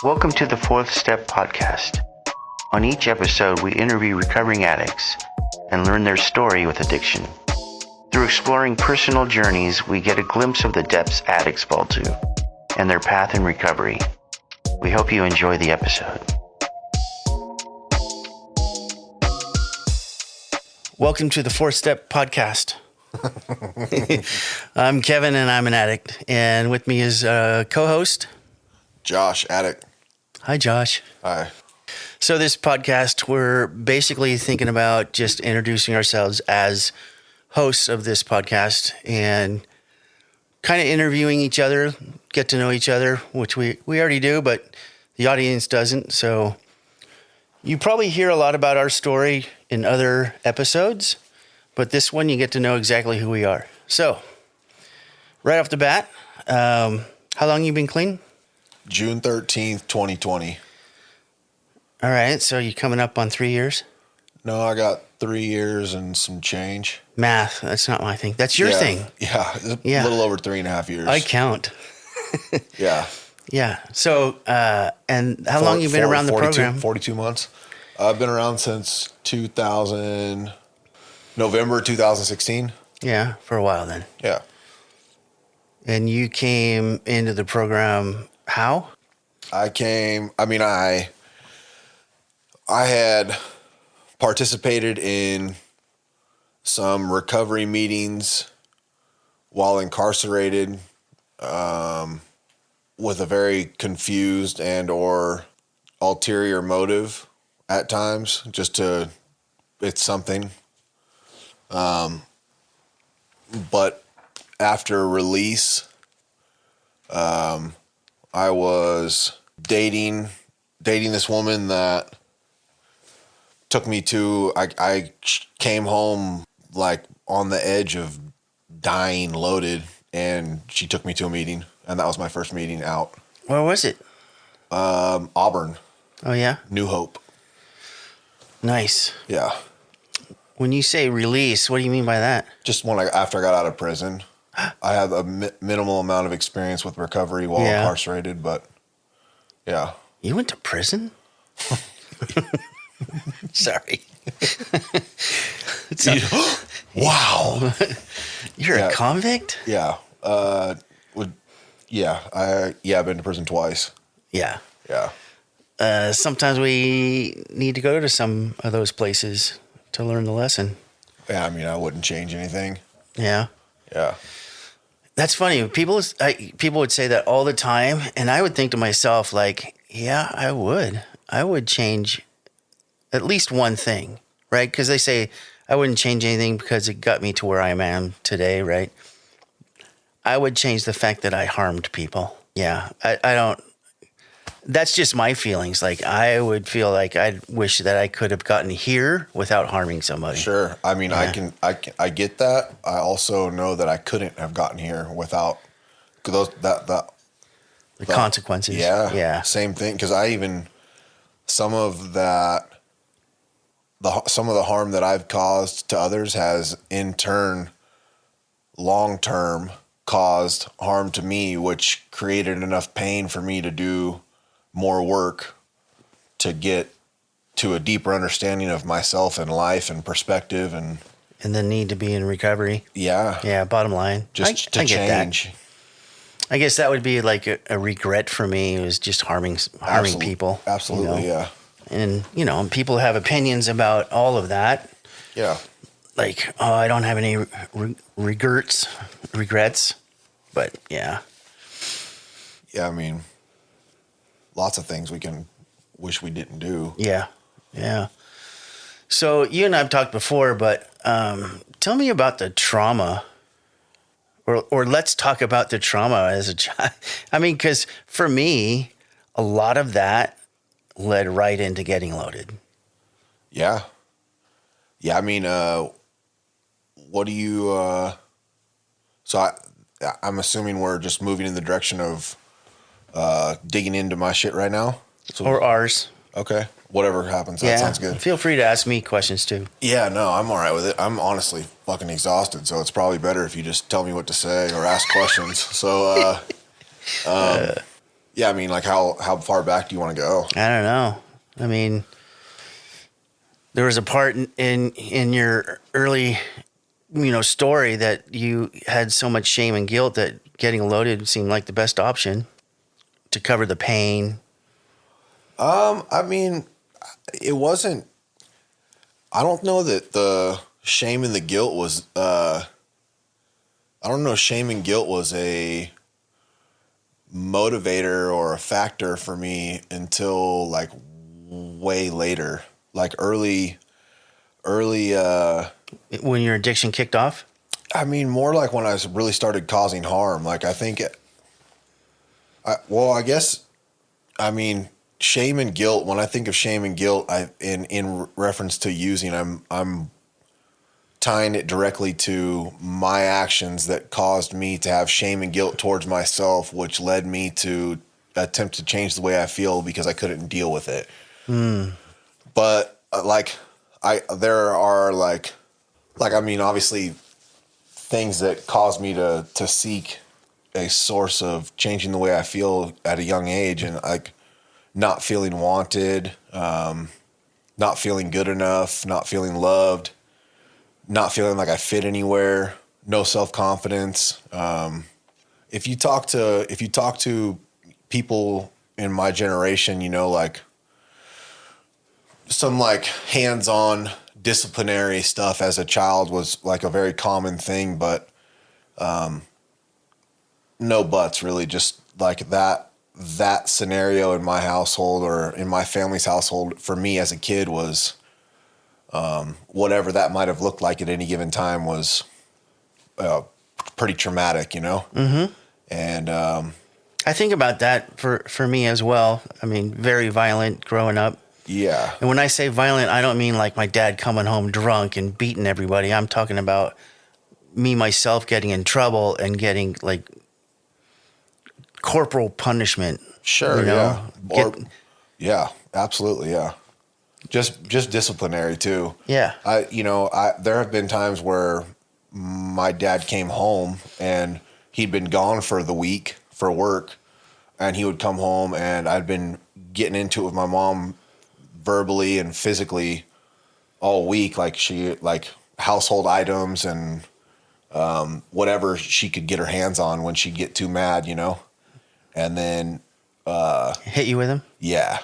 Welcome to the Fourth Step Podcast. On each episode, we interview recovering addicts and learn their story with addiction. Through exploring personal journeys, we get a glimpse of the depths addicts fall to and their path in recovery. We hope you enjoy the episode. Welcome to the Fourth Step Podcast. I'm Kevin and I'm an addict. And with me is co-host Josh, addict. Hi, Josh. Hi. So this podcast, we're basically thinking about just introducing ourselves as hosts of this podcast and kind of interviewing each other, get to know each other, which we already do, but the audience doesn't. So you probably hear a lot about our story in other episodes, but this one you get to know exactly who we are. So right off the bat, how long you been clean? June 13th, 2020. All right. So you're coming up on 3 years? No, I got 3 years and some change. Math. That's not my thing. That's your thing. Yeah. Yeah. A little over 3.5 years. I count. Yeah. Yeah. So, and how long you been around the 42, program? 42 months. I've been around since November 2016. Yeah. For a while then. Yeah. And you came into the program how? I had participated in some recovery meetings while incarcerated, with a very confused and or ulterior motive at times, it's something. But after release, I was dating this woman that took me to, I came home like on the edge of dying, loaded, and she took me to a meeting, and that was my first meeting out. Where was it? Auburn. Oh, yeah? New Hope. Nice. Yeah. When you say release, what do you mean by that? Just after I got out of prison. I have a minimal amount of experience with recovery while incarcerated, but yeah. You went to prison? Sorry. Wow. You're a convict? Yeah. I've been to prison twice. Yeah. Yeah. Sometimes we need to go to some of those places to learn the lesson. Yeah, I wouldn't change anything. Yeah. Yeah. That's funny. People would say that all the time, and I would think to myself, like, yeah, I would. I would change at least one thing, right? Because they say I wouldn't change anything because it got me to where I am today, right? I would change the fact that I harmed people. Yeah, I don't. That's just my feelings. Like, I would feel like I wish that I could have gotten here without harming somebody. Sure. I get that. I also know that I couldn't have gotten here without the consequences. Yeah. Yeah. Same thing. Because some of the harm that I've caused to others has in turn, long term, caused harm to me, which created enough pain for me to do more work to get to a deeper understanding of myself and life and perspective and the need to be in recovery. Yeah. Yeah. Bottom line. Just to I get change. That. I guess that would be like a regret for me. It was just harming people. Absolutely. Yeah. And, people have opinions about all of that. Yeah. Like, oh, I don't have any regrets. But yeah. Yeah. Lots of things we can wish we didn't do. Yeah. Yeah. So you and I have talked before, but tell me about the trauma, or let's talk about the trauma as a child. Because for me, a lot of that led right into getting loaded. Yeah. Yeah. What do you, so I'm assuming we're just moving in the direction of digging into my shit right now. Or ours. Okay. Whatever happens. That sounds good. Feel free to ask me questions too. Yeah, no, I'm all right with it. I'm honestly fucking exhausted, so it's probably better if you just tell me what to say or ask questions. So, Yeah, I mean, like how far back do you want to go? I don't know. I mean, there was a part in your early, story that you had so much shame and guilt that getting loaded seemed like the best option to cover the pain. I mean, it wasn't. I don't know that the shame and the guilt was. I don't know. Shame and guilt was a motivator or a factor for me until like way later, like early. When your addiction kicked off? I mean, more like when I really started causing harm. Like I think. I guess. I mean, shame and guilt. When I think of shame and guilt, in reference to using, I'm tying it directly to my actions that caused me to have shame and guilt towards myself, which led me to attempt to change the way I feel because I couldn't deal with it. But there are I mean, obviously things that caused me to seek a source of changing the way I feel at a young age, and like not feeling wanted, not feeling good enough, not feeling loved, not feeling like I fit anywhere, no self-confidence. If you talk to people in my generation, like some like hands-on disciplinary stuff as a child was like a very common thing, but no buts really, just like that scenario in my household or in my family's household for me as a kid was whatever that might have looked like at any given time was pretty traumatic, Mm-hmm. And I think about that for me as well. I mean, very violent growing up. yeah. And when I say violent, I don't mean like my dad coming home drunk and beating everybody. I'm talking about me, myself getting in trouble and getting like corporal punishment. Sure, yeah. Yeah, absolutely, yeah. Just disciplinary too. Yeah. There have been times where my dad came home and he'd been gone for the week for work, and he would come home and I'd been getting into it with my mom verbally and physically all week, like household items and whatever she could get her hands on when she'd get too mad, and then hit you with them? Yeah.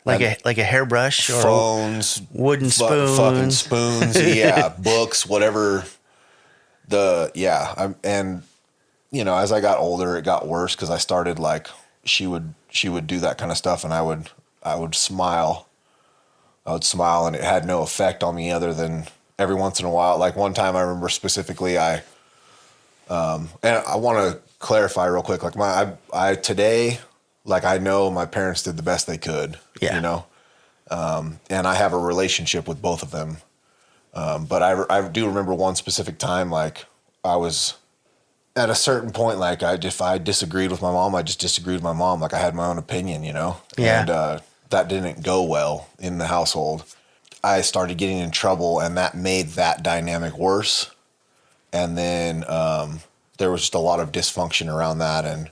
Like a hairbrush or phones, wooden spoons, fucking spoons, yeah, books, whatever. And as I got older, it got worse because I started like she would do that kind of stuff, and I would smile. I would smile, and it had no effect on me other than every once in a while. Like one time, I remember specifically, and I want to clarify real quick. Like I today. Like I know my parents did the best they could, yeah. And I have a relationship with both of them. But I do remember one specific time, like I was at a certain point, like if I disagreed with my mom, I just disagreed with my mom. Like I had my own opinion, Yeah. And that didn't go well in the household. I started getting in trouble, and that made that dynamic worse. And then there was just a lot of dysfunction around that, and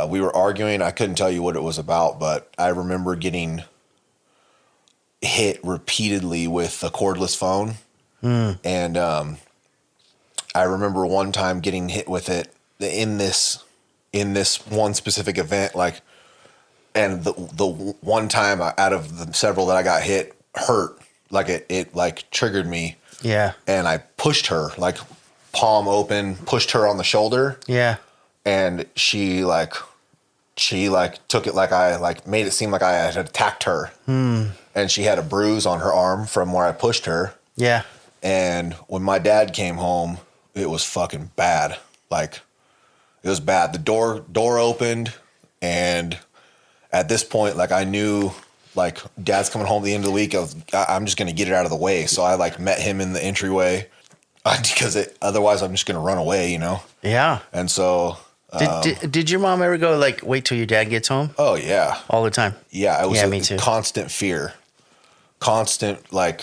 we were arguing. I couldn't tell you what it was about, but I remember getting hit repeatedly with a cordless phone. And I remember one time getting hit with it in this one specific event, like, and the one time out of the several that I got hit hurt, like it like triggered me. Yeah. And I pushed her, like palm open, pushed her on the shoulder. Yeah. And she took it like I like made it seem like I had attacked her. And she had a bruise on her arm from where I pushed her. Yeah. And when my dad came home, it was fucking bad. Like it was bad. The door opened, and at this point, like I knew like dad's coming home at the end of the week. I'm just going to get it out of the way. So I like met him in the entryway because otherwise I'm just going to run away, Yeah. And so Did your mom ever go like wait till your dad gets home? Oh yeah, all the time. Yeah, it was me too. Constant fear, constant like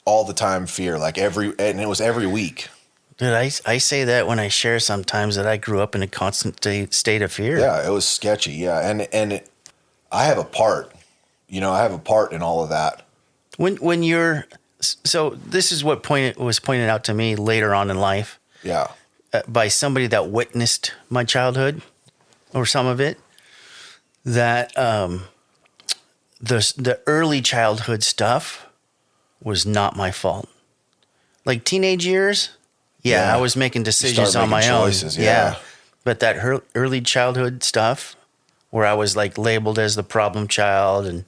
all the time fear, like and it was every week. Dude, I say that when I share sometimes that I grew up in a constant state of fear. Yeah, it was sketchy. Yeah, I have a part. I have a part in all of that. When you're so this is what was pointed out to me later on in life Yeah. by somebody that witnessed my childhood or some of it, that the early childhood stuff was not my fault. Like teenage years, I was making decisions start on my making own. choices, yeah. But that early childhood stuff where I was like labeled as the problem child, and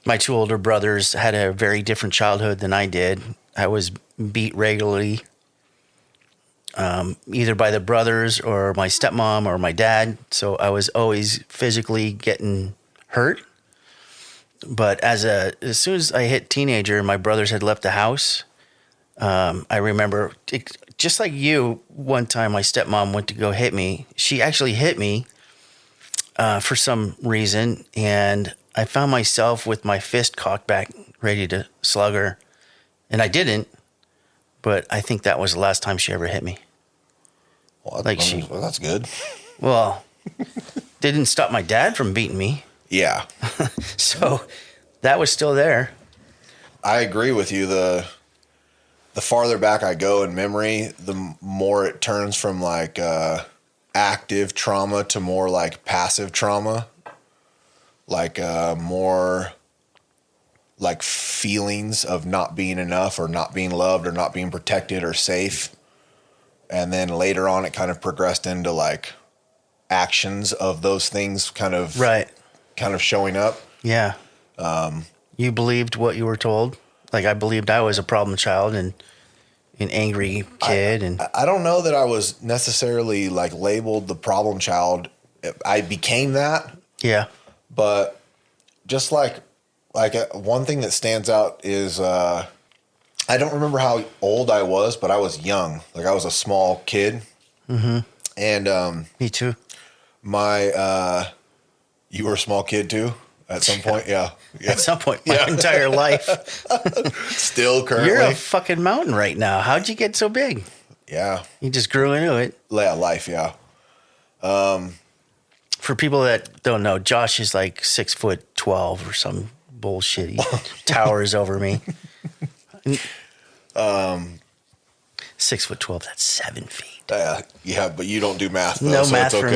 my two older brothers had a very different childhood than I did. I was beat regularly, either by the brothers or my stepmom or my dad. So I was always physically getting hurt. But as soon as I hit teenager and my brothers had left the house, I remember just like you, one time my stepmom went to go hit me. She actually hit me for some reason, and I found myself with my fist cocked back, ready to slug her. And I didn't, but I think that was the last time she ever hit me. Well, that's good. Well, didn't stop my dad from beating me. Yeah. So that was still there. I agree with you. The farther back I go in memory, the more it turns from like active trauma to more like passive trauma. Like more like feelings of not being enough or not being loved or not being protected or safe. And then later on it kind of progressed into like actions of those things kind of showing up. Yeah. You believed what you were told. Like I believed I was a problem child and an angry kid. I don't know that I was necessarily like labeled the problem child. I became that. Yeah. But just like one thing that stands out is I don't remember how old I was, but I was young. Like I was a small kid. Mm-hmm. And me too. You were a small kid too at some point? Yeah. At some point, my entire life. Still currently. You're a fucking mountain right now. How'd you get so big? Yeah. You just grew into it. Yeah, life, yeah. For people that don't know, Josh is like 6'12" or some bullshit. He towers over me. 6'12", that's 7 feet. Yeah, but you don't do math though, no so math it's okay. For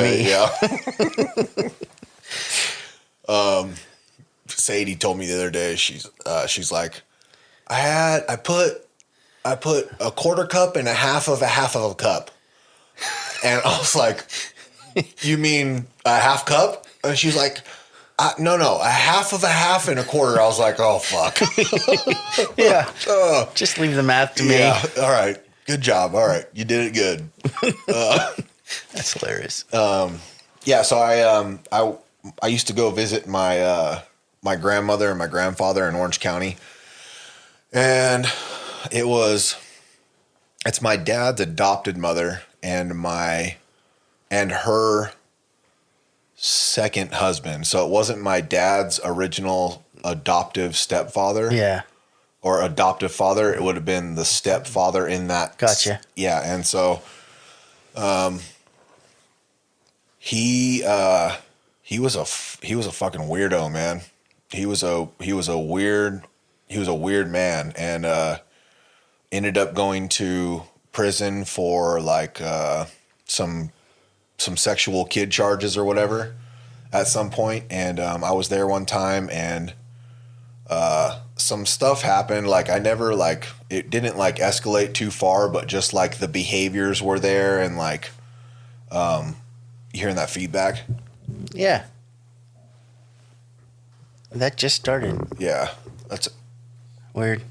me. Yeah. Sadie told me the other day, she's like, I put a quarter cup and a half of a cup. And I was like, you mean a half cup? And she's like, no, a half of a half and a quarter. I was like, oh, fuck. Yeah. Just leave the math to me. Yeah. All right. Good job. All right. You did it good. That's hilarious. Yeah. So I used to go visit my grandmother and my grandfather in Orange County. And it's my dad's adopted mother and her second husband. So it wasn't my dad's original adoptive stepfather. Yeah. Or adoptive father. It would have been the stepfather in that. Gotcha. Yeah. And so, he was a fucking weirdo, man. He was a weird man, and ended up going to prison for like some sexual kid charges or whatever at some point. And I was there one time, and some stuff happened. Like I never it didn't like escalate too far, but just like the behaviors were there, and like you hearing that feedback? Yeah. That just started. Yeah. That's weird.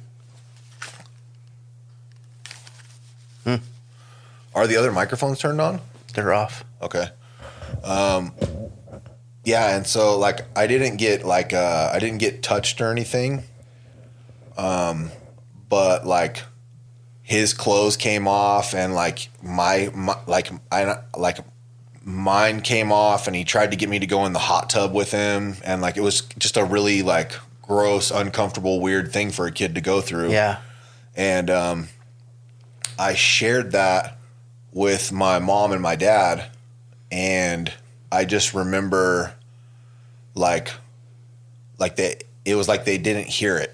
Are the other microphones turned on? They're off. Okay. Yeah, and so like I didn't get touched or anything. But like his clothes came off, and like mine came off, and he tried to get me to go in the hot tub with him, and like it was just a really like gross, uncomfortable, weird thing for a kid to go through. Yeah. And I shared that with my mom and my dad, and I just remember like it was like they didn't hear it.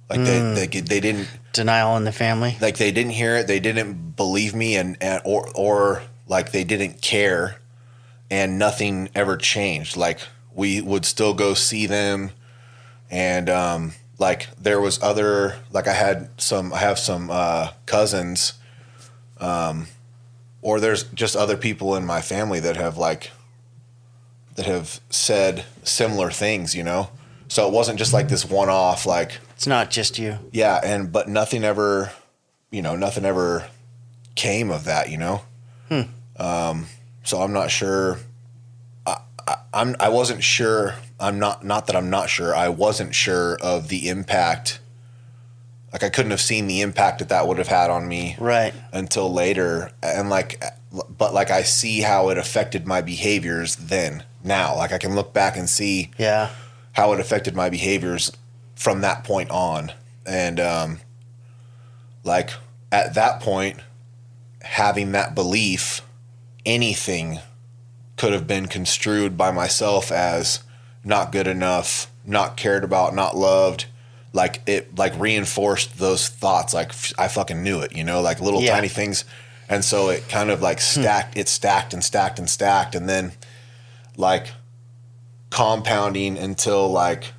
Like they didn't, Denial in the family. like they didn't hear it. They didn't believe me, or like they didn't care, and nothing ever changed. Like we would still go see them, and like there was other, like I have some cousins, or there's just other people in my family that have said similar things, you know? So it wasn't just like this one off, like, It's not just you. yeah. But nothing ever came of that, you know? So I'm not sure. I wasn't sure. Not that I'm not sure. I wasn't sure of the impact. Like I couldn't have seen the impact that would have had on me Right. until later. And but I see how it affected my behaviors now. Like I can look back and see Yeah. how it affected my behaviors from that point on. And like at that point, having that belief, anything could have been construed by myself as not good enough, not cared about, not loved. Like it reinforced those thoughts. Like I fucking knew it, you know, like little tiny things. And so it kind of like stacked, it stacked and stacked and stacked. And then like compounding until like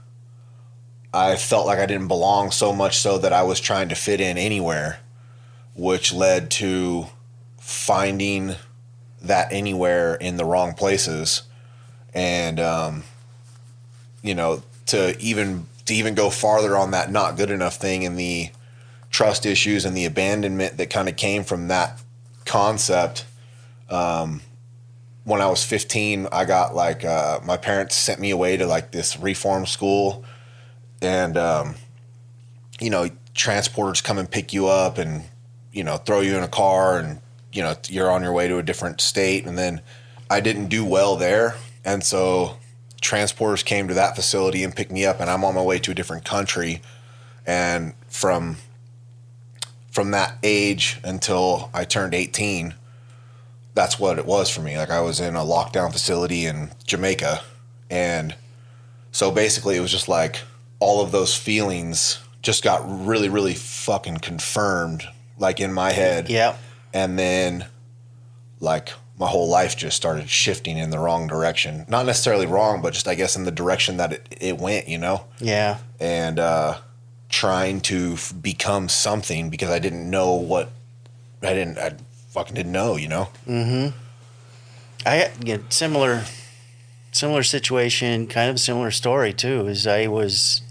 I felt like I didn't belong, so much so that I was trying to fit in anywhere, which led to finding that anywhere in the wrong places. And, you know, to even go farther on that not good enough thing, and the trust issues and the abandonment that kind of came from that concept. When I was 15, I got like, my parents sent me away to like this reform school, and, you know, transporters come and pick you up and, you know, throw you in a car, and, you know, you're on your way to a different state. And then I didn't do well there. And so transporters came to that facility and picked me up, and I'm on my way to a different country. And from that age until I turned 18, that's what it was for me. Like I was in a lockdown facility in Jamaica. And so basically it was just like all of those feelings just got really, really fucking confirmed, like in my head. Yeah. And then like my whole life just started shifting in the wrong direction. Not necessarily wrong, but just I guess in the direction that it went, you know? Yeah. And trying to become something because I didn't know what I fucking didn't know, you know? Mm-hmm. I had similar situation, kind of similar story too. Is I was,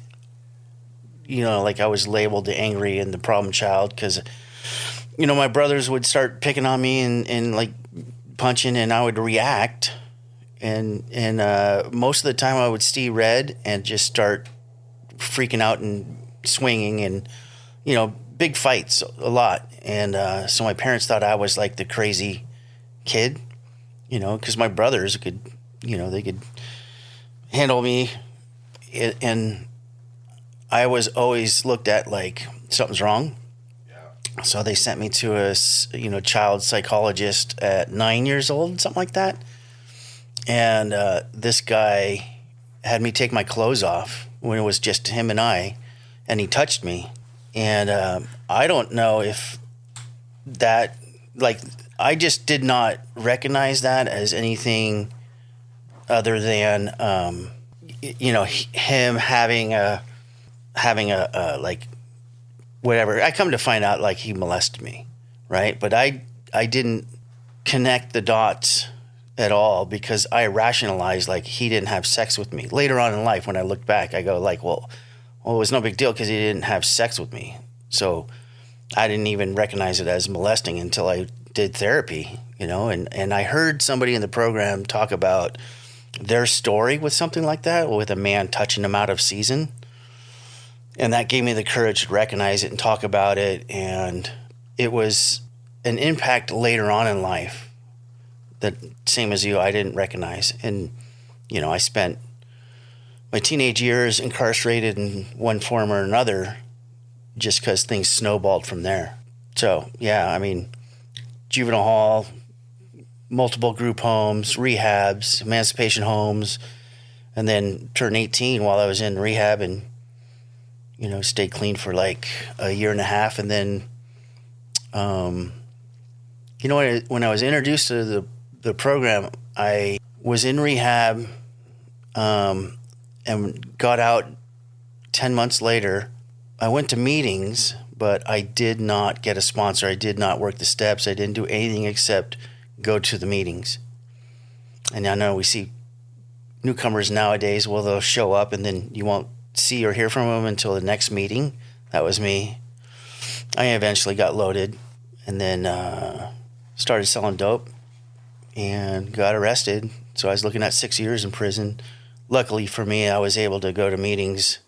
you know, like I was labeled the angry and the problem child because, you know, my brothers would start picking on me and like punching, and I would react, and most of the time I would see red and just start freaking out and swinging, and you know, big fights a lot. And so my parents thought I was like the crazy kid, you know, because my brothers could, you know, they could handle me, and I was always looked at like something's wrong. So they sent me to a, you know, child psychologist at 9 years old, something like that. And this guy had me take my clothes off when it was just him and I, and he touched me. And I don't know if that, like, I just did not recognize that as anything other than, you know, him having a like, whatever. I come to find out like he molested me, right? But I didn't connect the dots at all because I rationalized like he didn't have sex with me. Later on in life, when I look back, I go like, well, it was no big deal because he didn't have sex with me. So I didn't even recognize it as molesting until I did therapy, you know, and I heard somebody in the program talk about their story with something like that, with a man touching them out of season. And that gave me the courage to recognize it and talk about it. And it was an impact later on in life that, same as you, I didn't recognize. And, you know, I spent my teenage years incarcerated in one form or another just because things snowballed from there. So, yeah, I mean, juvenile hall, multiple group homes, rehabs, emancipation homes, and then turned 18 while I was in rehab and, stayed clean for like a year and a half. And then, when I was introduced to the program, I was in rehab and got out 10 months later. I went to meetings, but I did not get a sponsor. I did not work the steps. I didn't do anything except go to the meetings. And I know we see newcomers nowadays, well, they'll show up and then you won't see or hear from them until the next meeting. That was me. I eventually got loaded and then started selling dope and got arrested. So I was looking at 6 years in prison. Luckily for me, I was able to go to meetings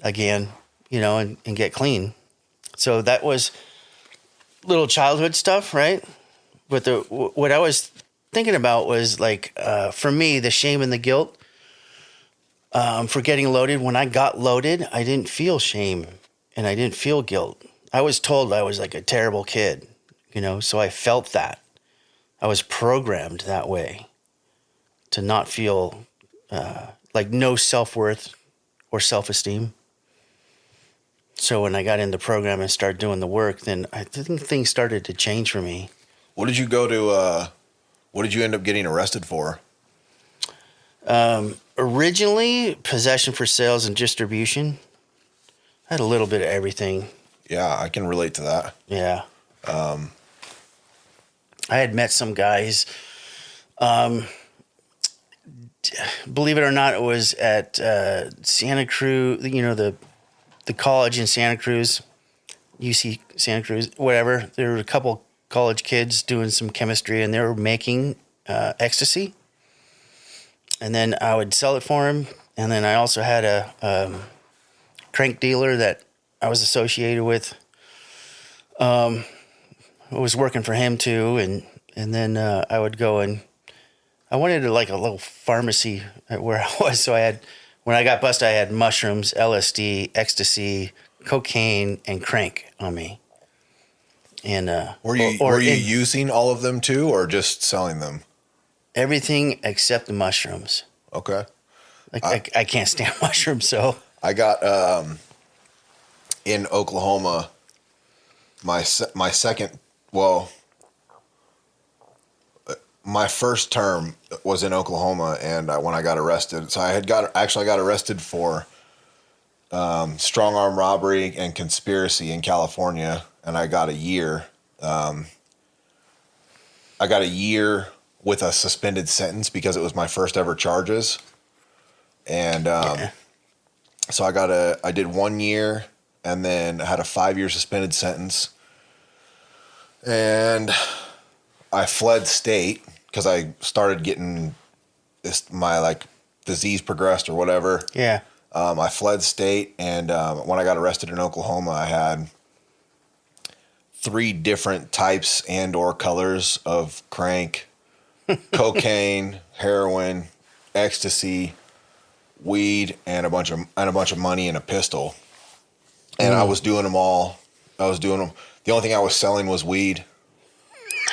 again, and get clean. So that was little childhood stuff, right? But what I was thinking about was like, for me, the shame and the guilt for getting loaded. When I got loaded, I didn't feel shame and I didn't feel guilt. I was told I was like a terrible kid, so I felt that. I was programmed that way to not feel like no self-worth or self-esteem. So when I got in the program and started doing the work, then I think things started to change for me. What did you go to, what did you end up getting arrested for? Originally, possession for sales and distribution. I had a little bit of everything. Yeah, I can relate to that. Yeah. I had met some guys. Believe it or not, it was at Santa Cruz, the college in Santa Cruz, UC Santa Cruz, whatever. There were a couple college kids doing some chemistry, and they were making ecstasy. And then I would sell it for him. And then I also had a crank dealer that I was associated with. I was working for him too, and then I would go and I wanted like a little pharmacy where I was. So when I got busted, I had mushrooms, LSD, ecstasy, cocaine, and crank on me. And were you using all of them too, or just selling them? Everything except the mushrooms. Okay. I can't stand mushrooms, so I got in Oklahoma. My second, my first term was in Oklahoma, and when I got arrested, so I got arrested for strong arm robbery and conspiracy in California, and I got a year. I got a year with a suspended sentence because it was my first ever charges, and so I did 1 year, and then I had a 5-year suspended sentence, and I fled state because I started getting my disease progressed or whatever. yeah. I fled state, and when I got arrested in Oklahoma, I had 3 different types and or colors of crank, cocaine, heroin, ecstasy, weed, and a bunch of money and a pistol. And I was doing them all. The only thing I was selling was weed.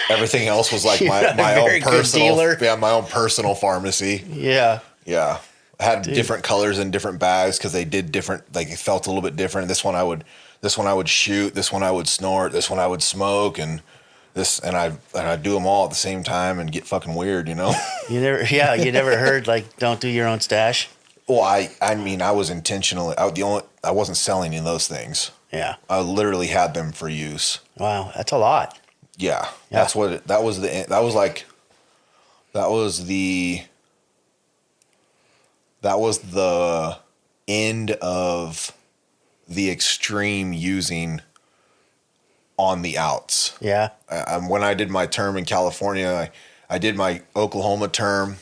Everything else was like my own personal dealer. Yeah, my own personal pharmacy. Yeah. Yeah. I had different colors in different bags because they did different, like it felt a little bit different. This one I would shoot, this one I would snort, this one I would smoke, and I'd do them all at the same time and get fucking weird, You never heard don't do your own stash. Well, I mean, I was intentionally I wasn't selling any of those things. Yeah. I literally had them for use. Wow, that's a lot. Yeah. Yeah. That was the end of the extreme using on the outs. Yeah. When I did my term in California, I did my Oklahoma term.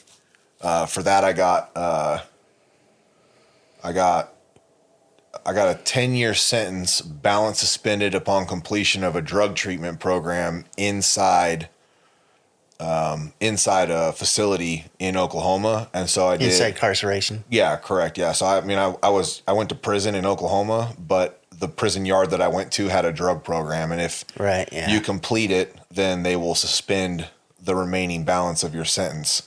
For that, I got a 10-year sentence, balance suspended upon completion of a drug treatment program inside a facility in Oklahoma. And so I did inside incarceration. Yeah, correct. Yeah. So I mean, I went to prison in Oklahoma, but the prison yard that I went to had a drug program, and if Right. Yeah. you complete it, then they will suspend the remaining balance of your sentence.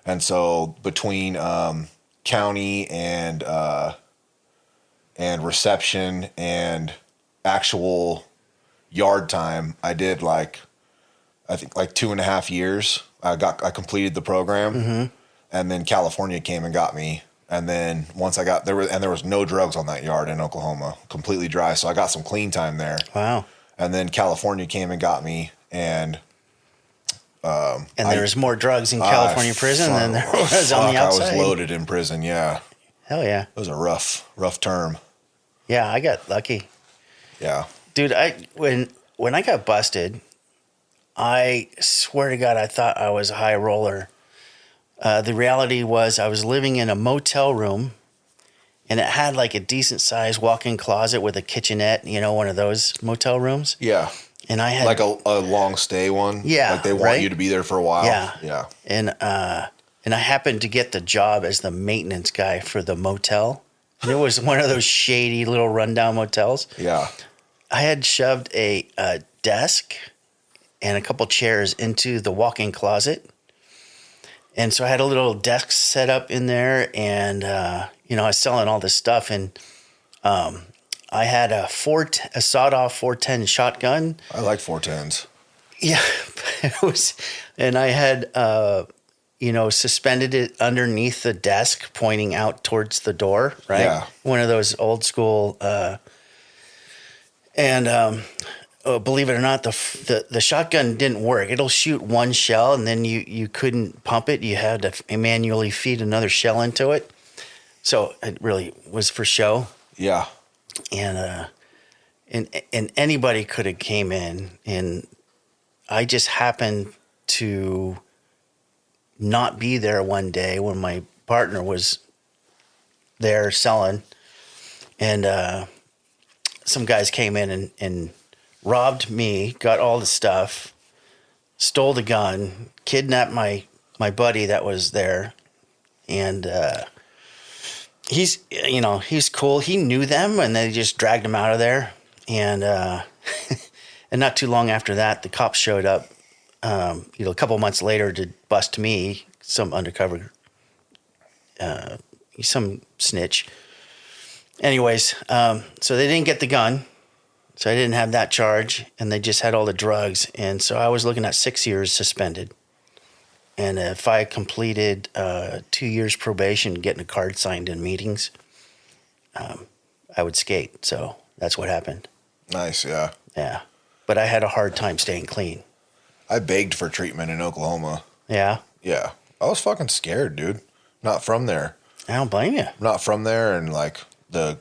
And so between county and reception and actual yard time, I did like I think like 2.5 years. I completed the program, and then California came and got me. And then once I got there was no drugs on that yard in Oklahoma, completely dry. So I got some clean time there. Wow. And then California came and got me, and There was more drugs in California prison than there was on the outside. I was loaded in prison. Yeah, Hell yeah. it was a rough term. Yeah, I got lucky. Yeah, Dude, when I got busted, I swear to God, I thought I was a high roller. The reality was I was living in a motel room, and it had like a decent sized walk-in closet with a kitchenette, one of those motel rooms. yeah. And I had Like a long stay one. Yeah, like they want right? you to be there for a while. Yeah. And I happened to get the job as the maintenance guy for the motel. And it was one of those shady little rundown motels. Yeah. I had shoved a desk and a couple chairs into the walk-in closet. And so I had a little desk set up in there, and I was selling all this stuff, and I had a sawed-off 410 shotgun. I like 410s. Yeah, it was, and I had suspended it underneath the desk, pointing out towards the door. Right, Yeah. One of those old school. Believe it or not, the shotgun didn't work. It'll shoot one shell, and then you couldn't pump it. You had to manually feed another shell into it. So it really was for show. Yeah. And anybody could have came in, and I just happened to not be there one day when my partner was there selling, and some guys came in and robbed me, got all the stuff, stole the gun, kidnapped my buddy that was there, and he's cool. He knew them, and they just dragged him out of there. And and not too long after that, the cops showed up. A couple months later to bust me, some undercover, some snitch. Anyways, so they didn't get the gun, so I didn't have that charge, and they just had all the drugs, and so I was looking at 6 years suspended. And if I completed 2 years probation, getting a card signed in meetings, I would skate. So that's what happened. Nice. Yeah. Yeah. But I had a hard time staying clean. I begged for treatment in Oklahoma. Yeah. Yeah. I was fucking scared, dude. Not from there. I don't blame you. Not from there. And like the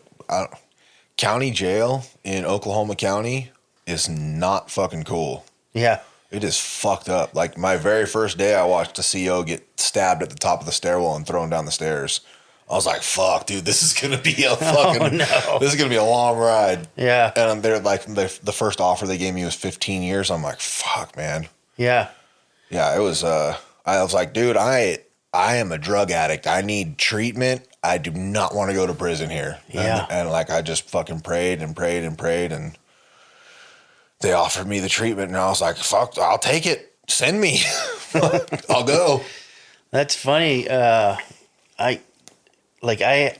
county jail in Oklahoma County is not fucking cool. Yeah. It is fucked up. Like my very first day, I watched a CO get stabbed at the top of the stairwell and thrown down the stairs. I was like, "Fuck, dude, this is gonna be a fucking. This is gonna be a long ride." Yeah. And they're like, the first offer they gave me was 15 years. I'm like, "Fuck, man." Yeah. Yeah, it was. I was like, "Dude, I am a drug addict. I need treatment. I do not want to go to prison here." Yeah. And like, I just fucking prayed and prayed and prayed, and they offered me the treatment, and I was like, "Fuck, I'll take it. Send me. I'll go." That's funny. I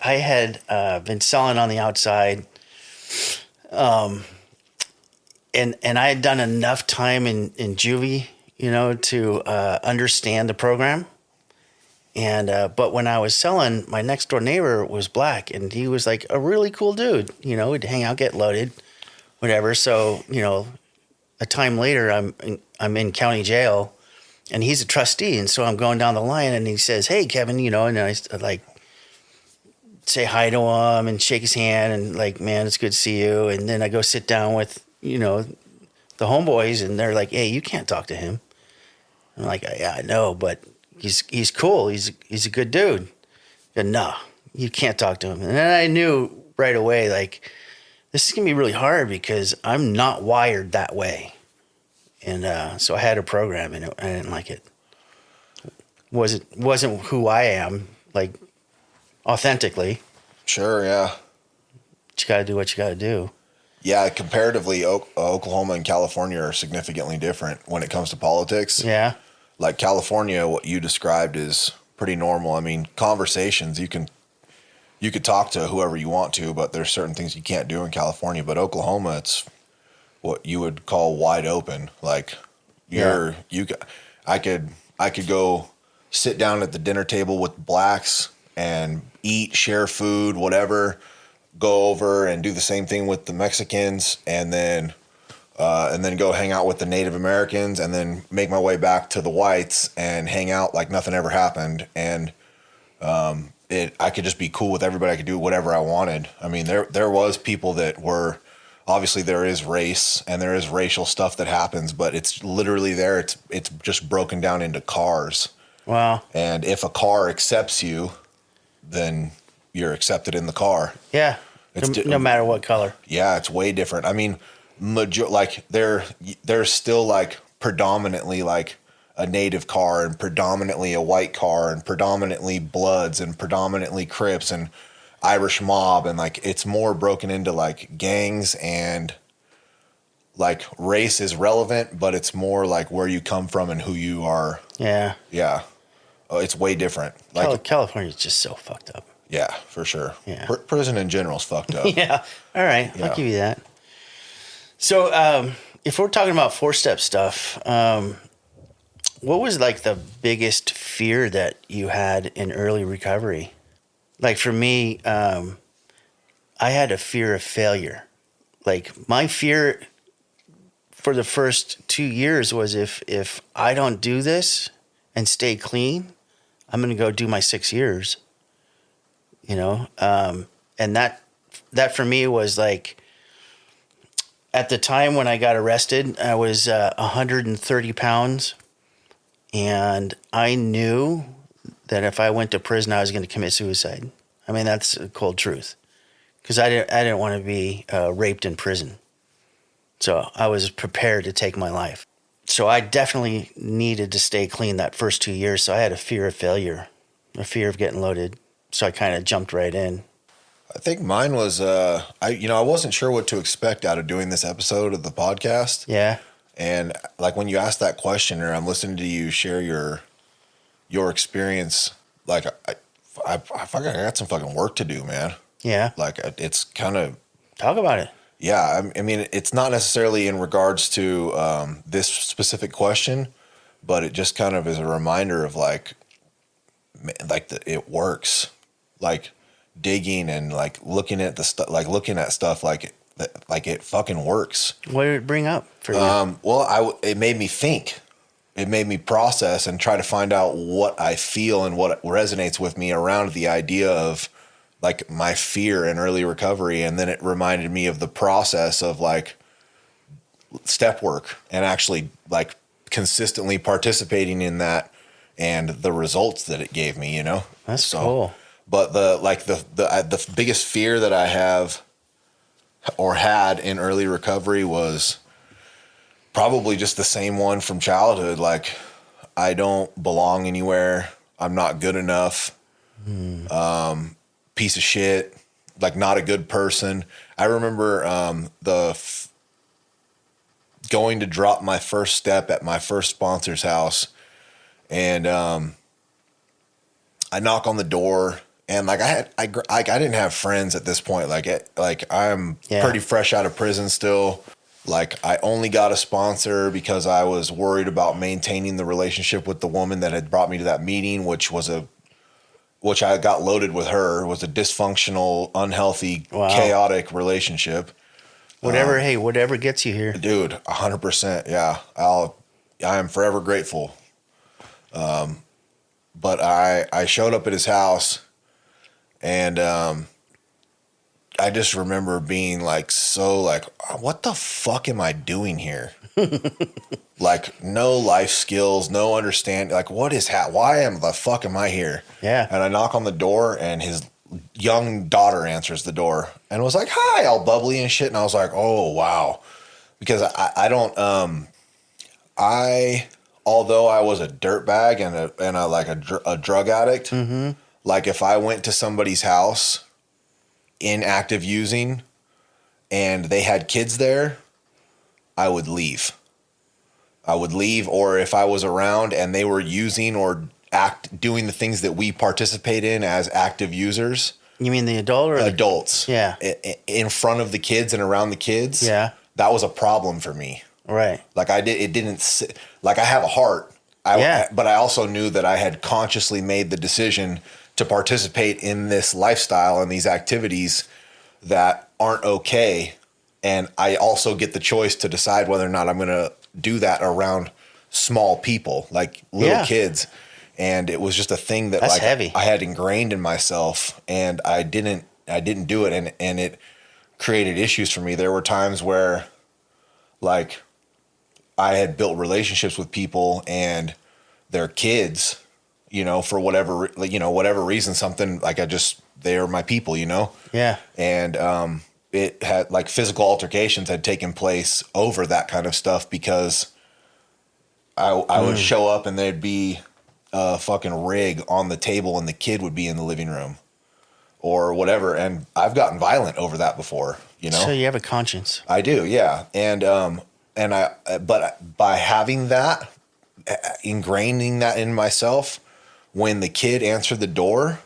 had been selling on the outside, and I had done enough time in juvie, to understand the program. And but when I was selling, my next door neighbor was black, and he was like a really cool dude. He'd hang out, get loaded, whatever. So a time later, I'm in county jail, and he's a trustee, and so I'm going down the line, and he says, "Hey, Kevin," and I like say hi to him and shake his hand, and like, "Man, it's good to see you." And then I go sit down with the homeboys, and they're like, "Hey, you can't talk to him." I'm like, "Yeah, I know, but he's cool. He's a good dude." And no, you can't talk to him. And then I knew right away, like, this is gonna be really hard because I'm not wired that way. And so I had a program, and I didn't like it. Wasn't who I am, like, authentically. Sure, yeah. But you got to do what you got to do. Yeah, comparatively, Oklahoma and California are significantly different when it comes to politics. Yeah. Like California, what you described is pretty normal. I mean, conversations, you could talk to whoever you want to, but there's certain things you can't do in California. But Oklahoma, it's what you would call wide open. Like I could go sit down at the dinner table with blacks and eat, share food, whatever, go over and do the same thing with the Mexicans, and then go hang out with the Native Americans, and then make my way back to the whites and hang out like nothing ever happened. And I could just be cool with everybody. I could do whatever I wanted. I mean, there was people that were, obviously there is race and there is racial stuff that happens, but it's literally there. It's just broken down into cars. Wow. And if a car accepts you, then you're accepted in the car. Yeah. No matter what color. Yeah, it's way different. I mean, like there's still like predominantly like a native car and predominantly a white car and predominantly Bloods and predominantly Crips and Irish mob, and like it's more broken into like gangs, and like race is relevant, but it's more like where you come from and who you are. Yeah. Yeah. Oh, it's way different. Like California's just so fucked up. Yeah, for sure. Yeah. Prison in general is fucked up. Yeah. All right. Yeah. I'll give you that. So, if we're talking about 4-step stuff, what was like the biggest fear that you had in early recovery? Like for me, I had a fear of failure. Like my fear for the first 2 years was if I don't do this and stay clean, I'm going to go do my 6 years, you know? And that for me was like, at the time when I got arrested, I was 130 pounds, and I knew that if I went to prison, I was going to commit suicide. I mean, that's the cold truth, because I didn't want to be raped in prison. So I was prepared to take my life. So I definitely needed to stay clean that first 2 years. So I had a fear of failure, a fear of getting loaded. So I kind of jumped right in. I think mine was, I wasn't sure what to expect out of doing this episode of the podcast. Yeah. And like when you asked that question, or I'm listening to you share your experience, like I got some fucking work to do, man. Yeah. Like it's kind of, talk about it. Yeah. I mean, it's not necessarily in regards to this specific question, but it just kind of is a reminder of like it works. Like digging and like looking at the stuff, like looking at stuff like it fucking works. What did it bring up for you? Well, it made me think. It made me process and try to find out what I feel and what resonates with me around the idea of like my fear in early recovery. And then it reminded me of the process of like step work and actually like consistently participating in that and the results that it gave me, you know? That's cool. But the biggest fear that I have or had in early recovery was probably just the same one from childhood. Like, I don't belong anywhere. I'm not good enough. Piece of shit. Like, not a good person. I remember going to drop my first step at my first sponsor's house, and I knock on the door. And like I didn't have friends at this point. I'm pretty fresh out of prison still. Like I only got a sponsor because I was worried about maintaining the relationship with the woman that had brought me to that meeting, which I got loaded with her. It was a dysfunctional, unhealthy, chaotic relationship. Whatever gets you here, dude. 100%. Yeah, I am forever grateful. But I showed up at his house. And I just remember being like, what the fuck am I doing here? Like, no life skills, no understanding. Like, why the fuck am I here? Yeah. And I knock on the door, and his young daughter answers the door and was like, hi, all bubbly and shit. And I was like, oh, wow. Because although I was a dirtbag and a drug addict, mm-hmm. Like if I went to somebody's house inactive using and they had kids there, I would leave. Or if I was around and they were using or doing the things that we participate in as active users. You mean the adult or adults? Yeah. In front of the kids and around the kids. Yeah. That was a problem for me. Right. Like it didn't sit, like I have a heart. But I also knew that I had consciously made the decision to participate in this lifestyle and these activities that aren't okay. And I also get the choice to decide whether or not I'm going to do that around small people, like little kids. And it was just a thing that That's like heavy. I had ingrained in myself, and I didn't do it. And it created issues for me. There were times where like I had built relationships with people and their kids, you know, for whatever reason, something like they are my people, you know? Yeah. And, it had like physical altercations had taken place over that kind of stuff because I would show up and there'd be a fucking rig on the table and the kid would be in the living room or whatever. And I've gotten violent over that before, you know? So you have a conscience. I do. Yeah. But by having that, ingraining that in myself, when the kid answered the door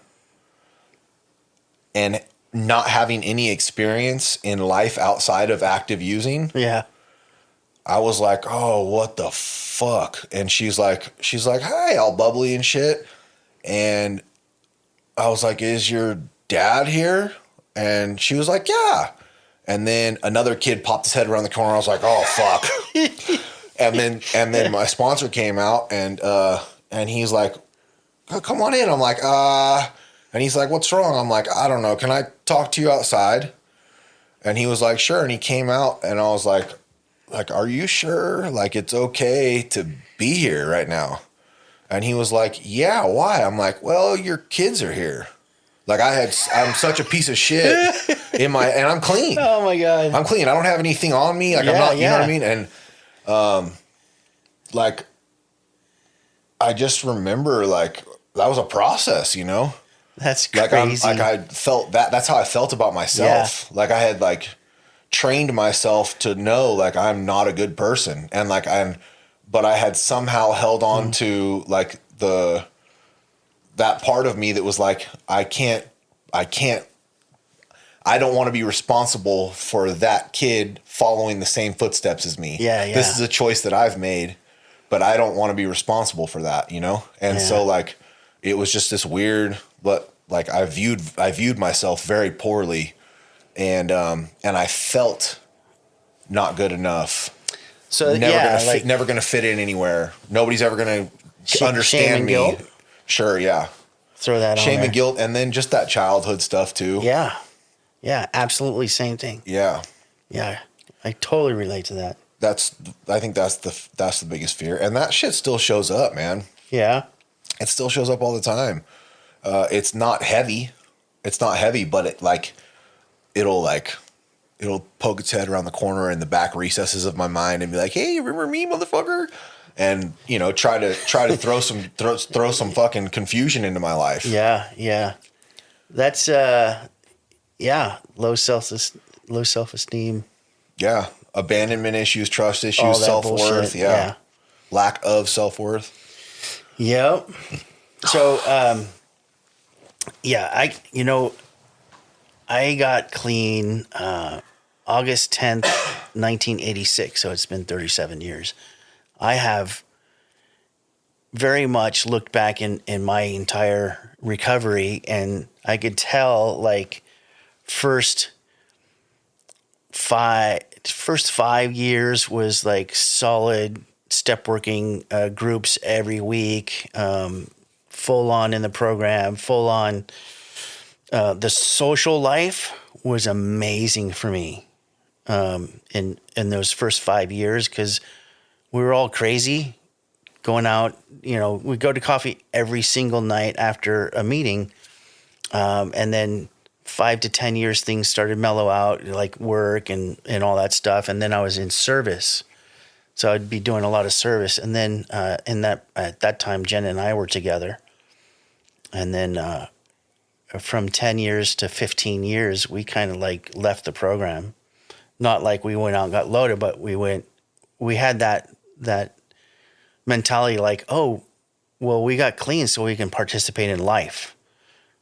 and not having any experience in life outside of active using. Yeah. I was like, oh, what the fuck? And she's like, hey, all bubbly and shit. And I was like, is your dad here? And she was like, yeah. And then another kid popped his head around the corner. I was like, oh, fuck. and then my sponsor came out and he's like, oh, come on in. I'm like, and he's like, what's wrong? I'm like, I don't know. Can I talk to you outside? And he was like, sure. And he came out and I was like, are you sure? Like, it's okay to be here right now. And he was like, yeah, why? I'm like, well, your kids are here. Like I'm such a piece of shit and I'm clean. Oh my God. I'm clean. I don't have anything on me. Like I'm not, you know what I mean? And, like, I just remember like that was a process, you know? That's crazy. I felt that. That's how I felt about myself. Yeah. Like I had like trained myself to know like I'm not a good person, and like but I had somehow held on to like that part of me that was like I don't want to be responsible for that kid following the same footsteps as me. Yeah. This is a choice that I've made, but I don't want to be responsible for that, you know? And so like it was just this weird, but like I viewed myself very poorly, and I felt not good enough. So never gonna fit in anywhere. Nobody's ever gonna understand shame and me. Guilt? Sure, yeah. Throw that on shame there. and guilt, and then just that childhood stuff too. Yeah, absolutely, same thing. Yeah, I totally relate to that. I think that's the biggest fear, and that shit still shows up, man. Yeah, it still shows up all the time. It's not heavy, but it'll poke its head around the corner in the back recesses of my mind and be like, "Hey, remember me, motherfucker?" And you know, try to throw some fucking confusion into my life. Yeah. That's low self-esteem. Yeah, abandonment issues, trust issues, self-worth. Yeah, lack of self-worth. Yep. So, I got clean August 10th, 1986. So it's been 37 years. I have very much looked back in my entire recovery, and I could tell like first 5 years was like solid step working groups every week, full on in the program, full on. The social life was amazing for me in those first 5 years, because we were all crazy going out. You know, we'd go to coffee every single night after a meeting. And then 5 to 10 years, things started to mellow out, like work and all that stuff. And then I was in service. So I'd be doing a lot of service. And then at that time, Jen and I were together. And then from 10 years to 15 years, we kind of like left the program. Not like we went out and got loaded, but we had that mentality like, oh, well, we got clean so we can participate in life,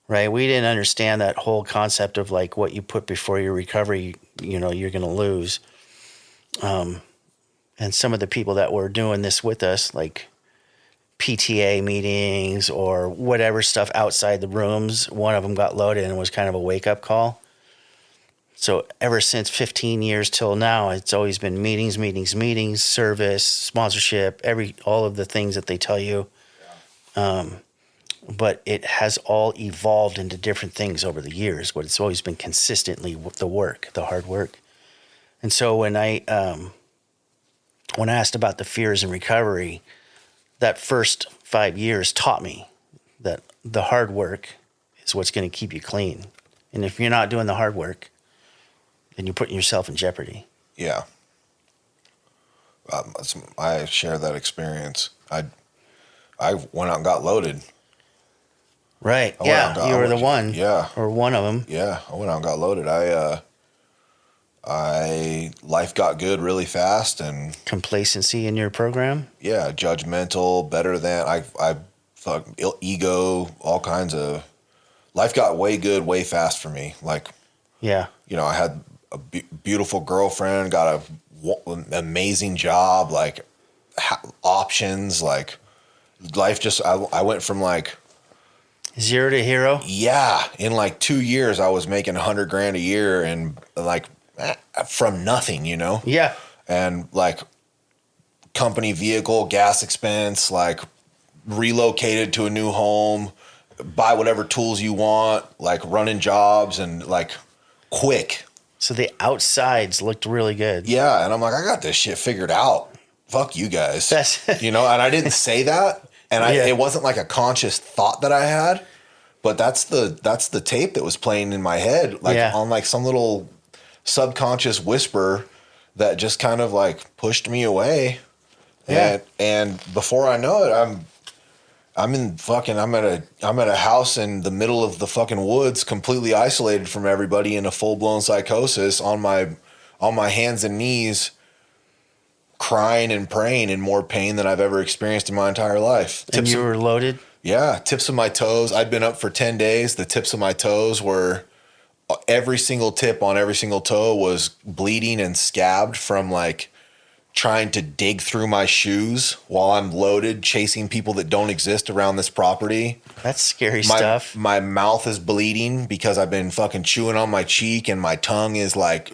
right? We didn't understand that whole concept of like what you put before your recovery, you're going to lose. And some of the people that were doing this with us, like PTA meetings or whatever stuff outside the rooms, one of them got loaded and it was kind of a wake-up call. So ever since 15 years till now, it's always been meetings, service, sponsorship, all of the things that they tell you. But it has all evolved into different things over the years, but it's always been consistently the hard work. And so when I asked about the fears in recovery, that first 5 years taught me that the hard work is what's going to keep you clean. And if you're not doing the hard work, then you're putting yourself in jeopardy. Yeah. I share that experience. I went out and got loaded. Right. Yeah. You were the one. Yeah. Or one of them. Yeah. I went out and got loaded. Life got good really fast, and Complacency in your program. yeah, judgmental, better than I fuck ego, all kinds of life got way good, way fast for me. Like, Yeah. I had a beautiful girlfriend, got an amazing job, like options, like life just, I went from like, 0 to hero. yeah, in like 2 years, I was making $100,000 a year and like from nothing, Yeah. and like company vehicle, gas expense, like relocated to a new home, buy whatever tools you want, like running jobs and like quick. So the outsides looked really good. Yeah. And I'm like, I got this shit figured out. Fuck you guys. That's- and I didn't say that. And Yeah. it wasn't like a conscious thought that I had, but that's the tape that was playing in my head, like Yeah. on like some little subconscious whisper that just kind of like pushed me away. Yeah. And before I know it, I'm at a house in the middle of the fucking woods, completely isolated from everybody, in a full-blown psychosis, on my hands and knees, crying and praying in more pain than I've ever experienced in my entire life. And you were loaded. Yeah, tips of my toes. I'd been up for 10 days. The tips of my toes were, every single tip on every single toe was bleeding and scabbed from like trying to dig through my shoes while I'm loaded, chasing people that don't exist around this property. That's scary stuff. My mouth is bleeding because I've been fucking chewing on my cheek, and my tongue is like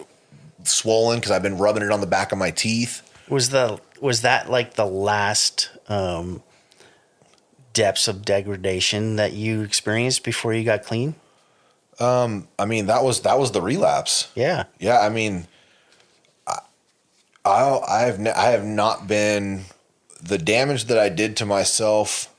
swollen because I've been rubbing it on the back of my teeth. Was that like the last depths of degradation that you experienced before you got clean? I mean, that was the relapse. Yeah. Yeah, I mean, I have not been, the damage that I did to myself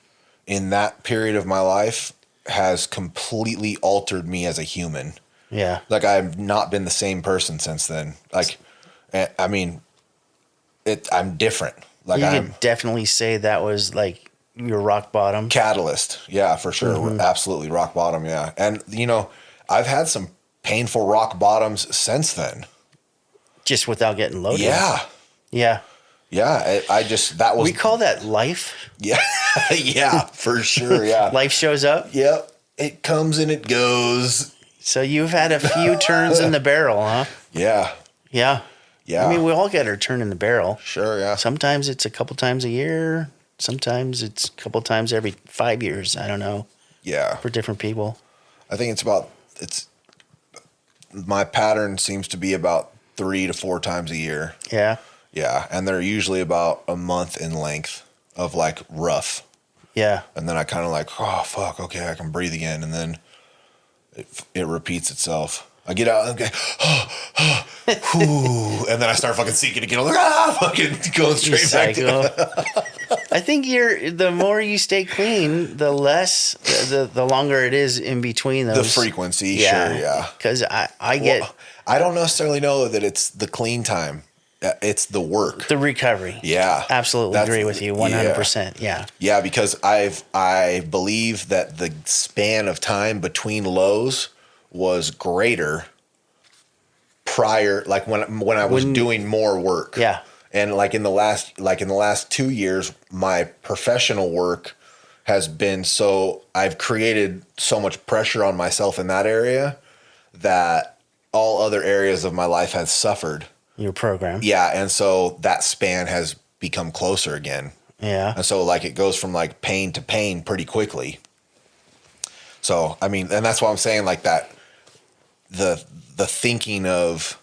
in that period of my life has completely altered me as a human. Yeah. Like, I've not been the same person since then. Like, I mean, I'm different. Like, You I'm could definitely say that was like your rock bottom. catalyst. Yeah, for sure. Mm-hmm. Absolutely rock bottom. Yeah. And I've had some painful rock bottoms since then. Just without getting loaded. Yeah. Yeah. Yeah. That was, We call that life. yeah. Yeah, for sure. Yeah. Life shows up. Yep. It comes and it goes. So you've had a few turns in the barrel, huh? Yeah. Yeah. Yeah. I mean, we all get our turn in the barrel. Sure. Yeah. Sometimes it's a couple times a year. Sometimes it's a couple times every 5 years. I don't know. Yeah. For different people. I think my pattern seems to be about 3 to 4 times a year. Yeah. Yeah. And they're usually about a month in length of like rough. Yeah. And then I kind of like, oh, fuck, okay, I can breathe again. And then it repeats itself. I get out and go, whew, and then I start fucking sinking again. I'm like, fucking going straight back to I think the more you stay clean, the less, the longer it is in between the those. frequency. Sure, yeah. Because I get Well, I don't necessarily know that it's the clean time. It's the work. the recovery. Yeah. Absolutely agree with you 100%. Yeah. Yeah, because I believe that the span of time between lows was greater prior, like when I was doing more work. Yeah. And like in the last 2 years, my professional work has been so, I've created so much pressure on myself in that area that all other areas of my life has suffered. Your program. Yeah. And so that span has become closer again. Yeah. And so like it goes from like pain to pain pretty quickly. So, I mean, and that's why I'm saying like that, the thinking of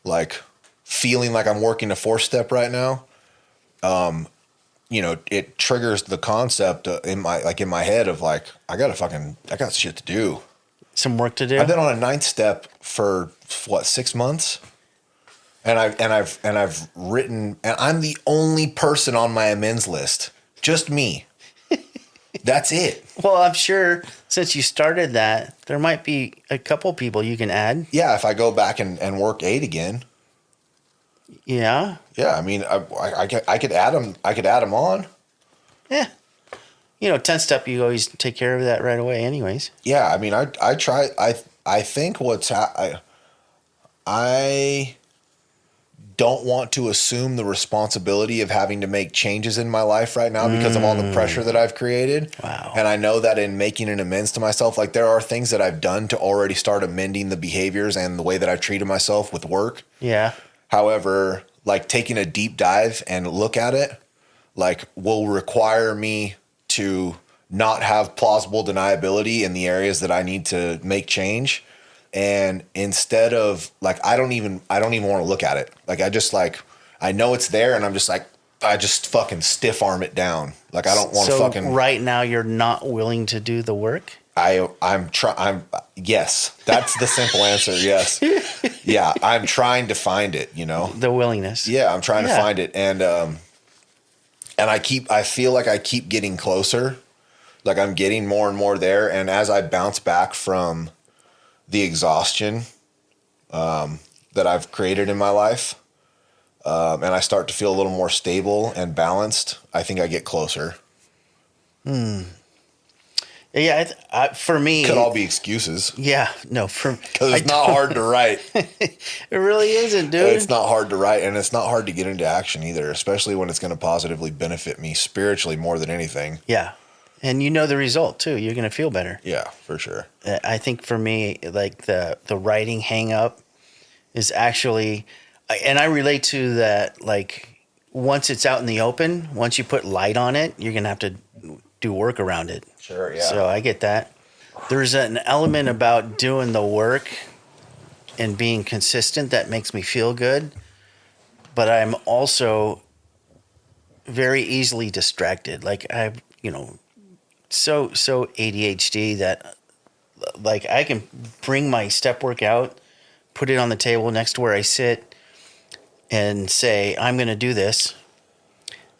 like feeling like I'm working a 4-step right now, you know, it triggers the concept in my head of like, I got shit to do. Some work to do. I've been on a 9th step for what, 6 months? And I've written, and I'm the only person on my amends list. Just me. That's it. Well, I'm sure since you started that, there might be a couple people you can add. Yeah, if I go back and work 8 again. Yeah. Yeah, I mean, I could add them. I could add them on. Yeah. You know, 10 step, you always take care of that right away anyways. Yeah, I mean, I try. I think I don't want to assume the responsibility of having to make changes in my life right now because of all the pressure that I've created. Wow. And I know that in making an amends to myself, like there are things that I've done to already start amending the behaviors and the way that I've treated myself with work. Yeah. However, like taking a deep dive and look at it, like will require me to not have plausible deniability in the areas that I need to make change. And instead of like, I don't even want to look at it. Like, I know it's there and I'm just like, I just fucking stiff arm it down. Like, I don't want to fucking. Right now you're not willing to do the work? Yes, that's the simple answer. Yes. Yeah. I'm trying to find it, you know, the willingness. Yeah. I'm trying to find it. And I feel like I keep getting closer. Like I'm getting more and more there. And as I bounce back from the exhaustion that I've created in my life, and I start to feel a little more stable and balanced, I think I get closer. Yeah, for me... Could all be excuses. Yeah, no. Because it's not hard to write. It really isn't, dude. It's not hard to write, and it's not hard to get into action either, especially when it's going to positively benefit me spiritually more than anything. Yeah. And you know the result, too. You're going to feel better. Yeah, for sure. I think for me, like the writing hang up is actually, and I relate to that, like once it's out in the open, once you put light on it, you're going to have to do work around it. Sure, yeah. So I get that. There's an element about doing the work and being consistent that makes me feel good. But I'm also very easily distracted. Like so ADHD that like I can bring my step work out, put it on the table next to where I sit and say, I'm going to do this.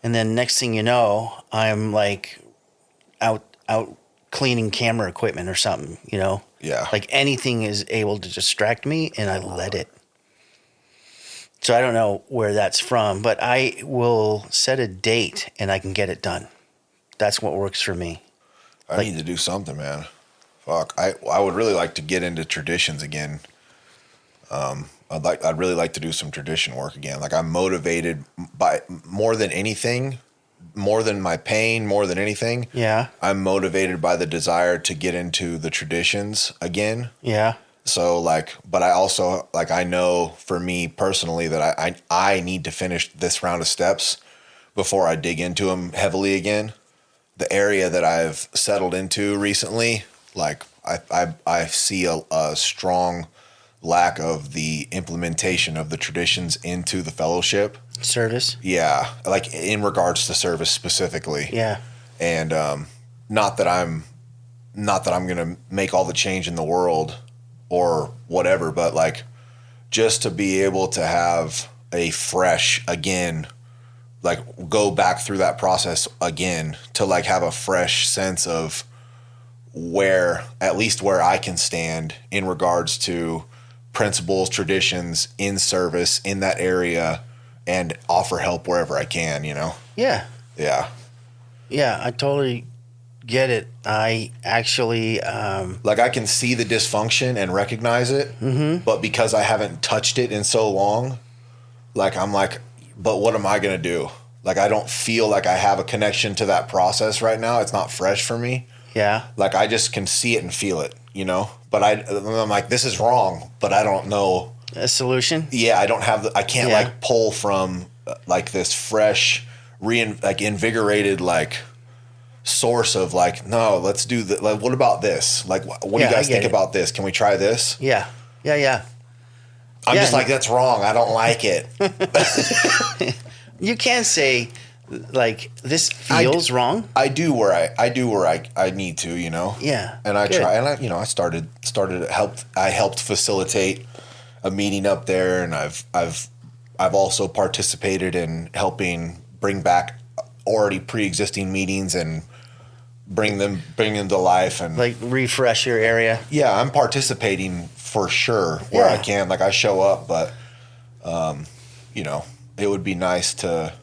And then next thing you know, I'm like out cleaning camera equipment or something, you know? Yeah. Like anything is able to distract me and I let it. So I don't know where that's from, but I will set a date and I can get it done. That's what works for me. I need to do something, man. Fuck. I would really like to get into traditions again. I'd really like to do some tradition work again. Like I'm motivated by more than anything, more than my pain, more than anything. Yeah. I'm motivated by the desire to get into the traditions again. Yeah. So like, but I also like, I know for me personally that I need to finish this round of steps before I dig into them heavily again. The area that I've settled into recently, like I see a strong lack of the implementation of the traditions into the fellowship. Service? Yeah. Like in regards to service specifically. Yeah. And not that I'm going to make all the change in the world or whatever, but like just to be able to have a fresh again, like go back through that process again to like have a fresh sense of where, at least where I can stand in regards to principles, traditions in service in that area and offer help wherever I can, you know? Yeah. Yeah. Yeah. I totally get it. I actually, Like I can see the dysfunction and recognize it, but because I haven't touched it in so long, like I'm like, but what am I gonna do? Like I don't feel like I have a connection to that process right now. It's not fresh for me. yeah, Like I just can see it and feel it, you know. But I'm like, this is wrong, but I don't know. a solution. Yeah, I don't have. I can't Yeah. like pull from like this fresh, like invigorated like source of like, no, let's do that. Like, what about this? Like, what do Yeah, you I guys get think it. about this? Can we try this? Yeah, yeah. I'm Yeah. just like, that's wrong. I don't like it. You can't say like this feels wrong. I do where I need to, you know. Yeah, And I good. try, and I started I helped facilitate a meeting up there, and I've also participated in helping bring back already pre-existing meetings and bring them to life, and Like refresh your area. yeah, I'm participating for sure where I Yeah. can. Like I show up, but you know, it would be nice to.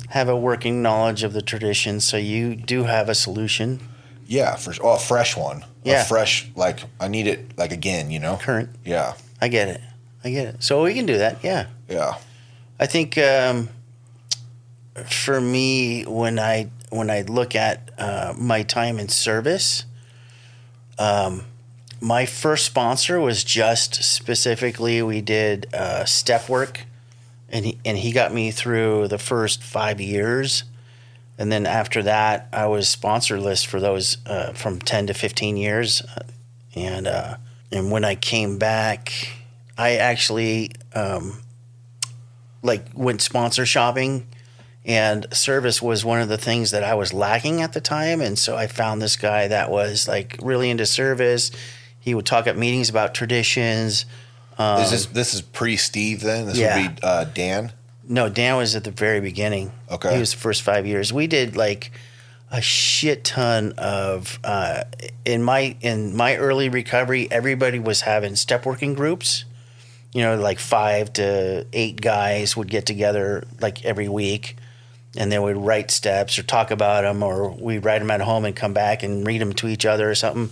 Have a working knowledge of the tradition, so you do have a solution. Yeah, a fresh one. Yeah. A fresh, like, I need it, like, again, you know? Current. Yeah, I get it. So we can do that. Yeah. yeah, I think for me, when I look at my time in service, my first sponsor was just specifically we did step work, and he got me through the first 5 years, and then after that I was sponsorless for those from 10 to 15 years, and when I came back, I actually like went sponsor shopping, and service was one of the things that I was lacking at the time. And so I found this guy that was like really into service. He would talk at meetings about traditions. this is pre-Steve then? This Yeah. would be Dan? No, Dan was at the very beginning. Okay. He was the first 5 years. We did like a shit ton of in my early recovery, everybody was having step working groups. You know, like 5 to 8 guys would get together like every week, and they would write steps or talk about them, or we'd write them at home and come back and read them to each other or something.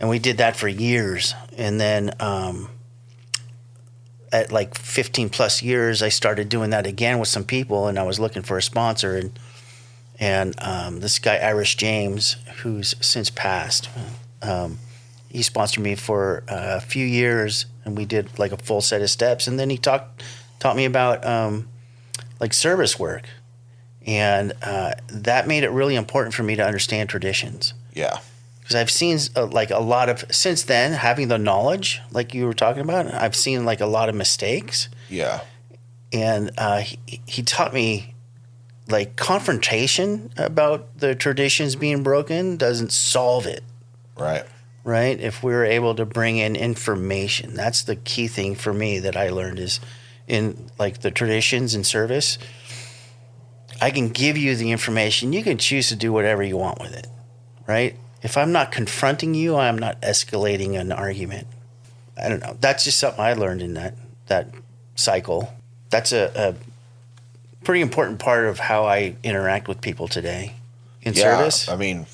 And we did that for years. And then at like 15 plus years, I started doing that again with some people, and I was looking for a sponsor. And this guy, Irish James, who's since passed, he sponsored me for a few years, and we did like a full set of steps. And then he taught me about like service work, and that made it really important for me to understand traditions, Yeah. because I've seen like a lot of, since then, having the knowledge like you were talking about, I've seen like a lot of mistakes. Yeah. And he taught me like confrontation about the traditions being broken doesn't solve it. Right. Right? If we were able to bring in information, that's the key thing for me that I learned is in like the traditions and service. I can give you the information. You can choose to do whatever you want with it, right? If I'm not confronting you, I'm not escalating an argument. I don't know. That's just something I learned in that cycle. That's a pretty important part of how I interact with people today in service. I mean,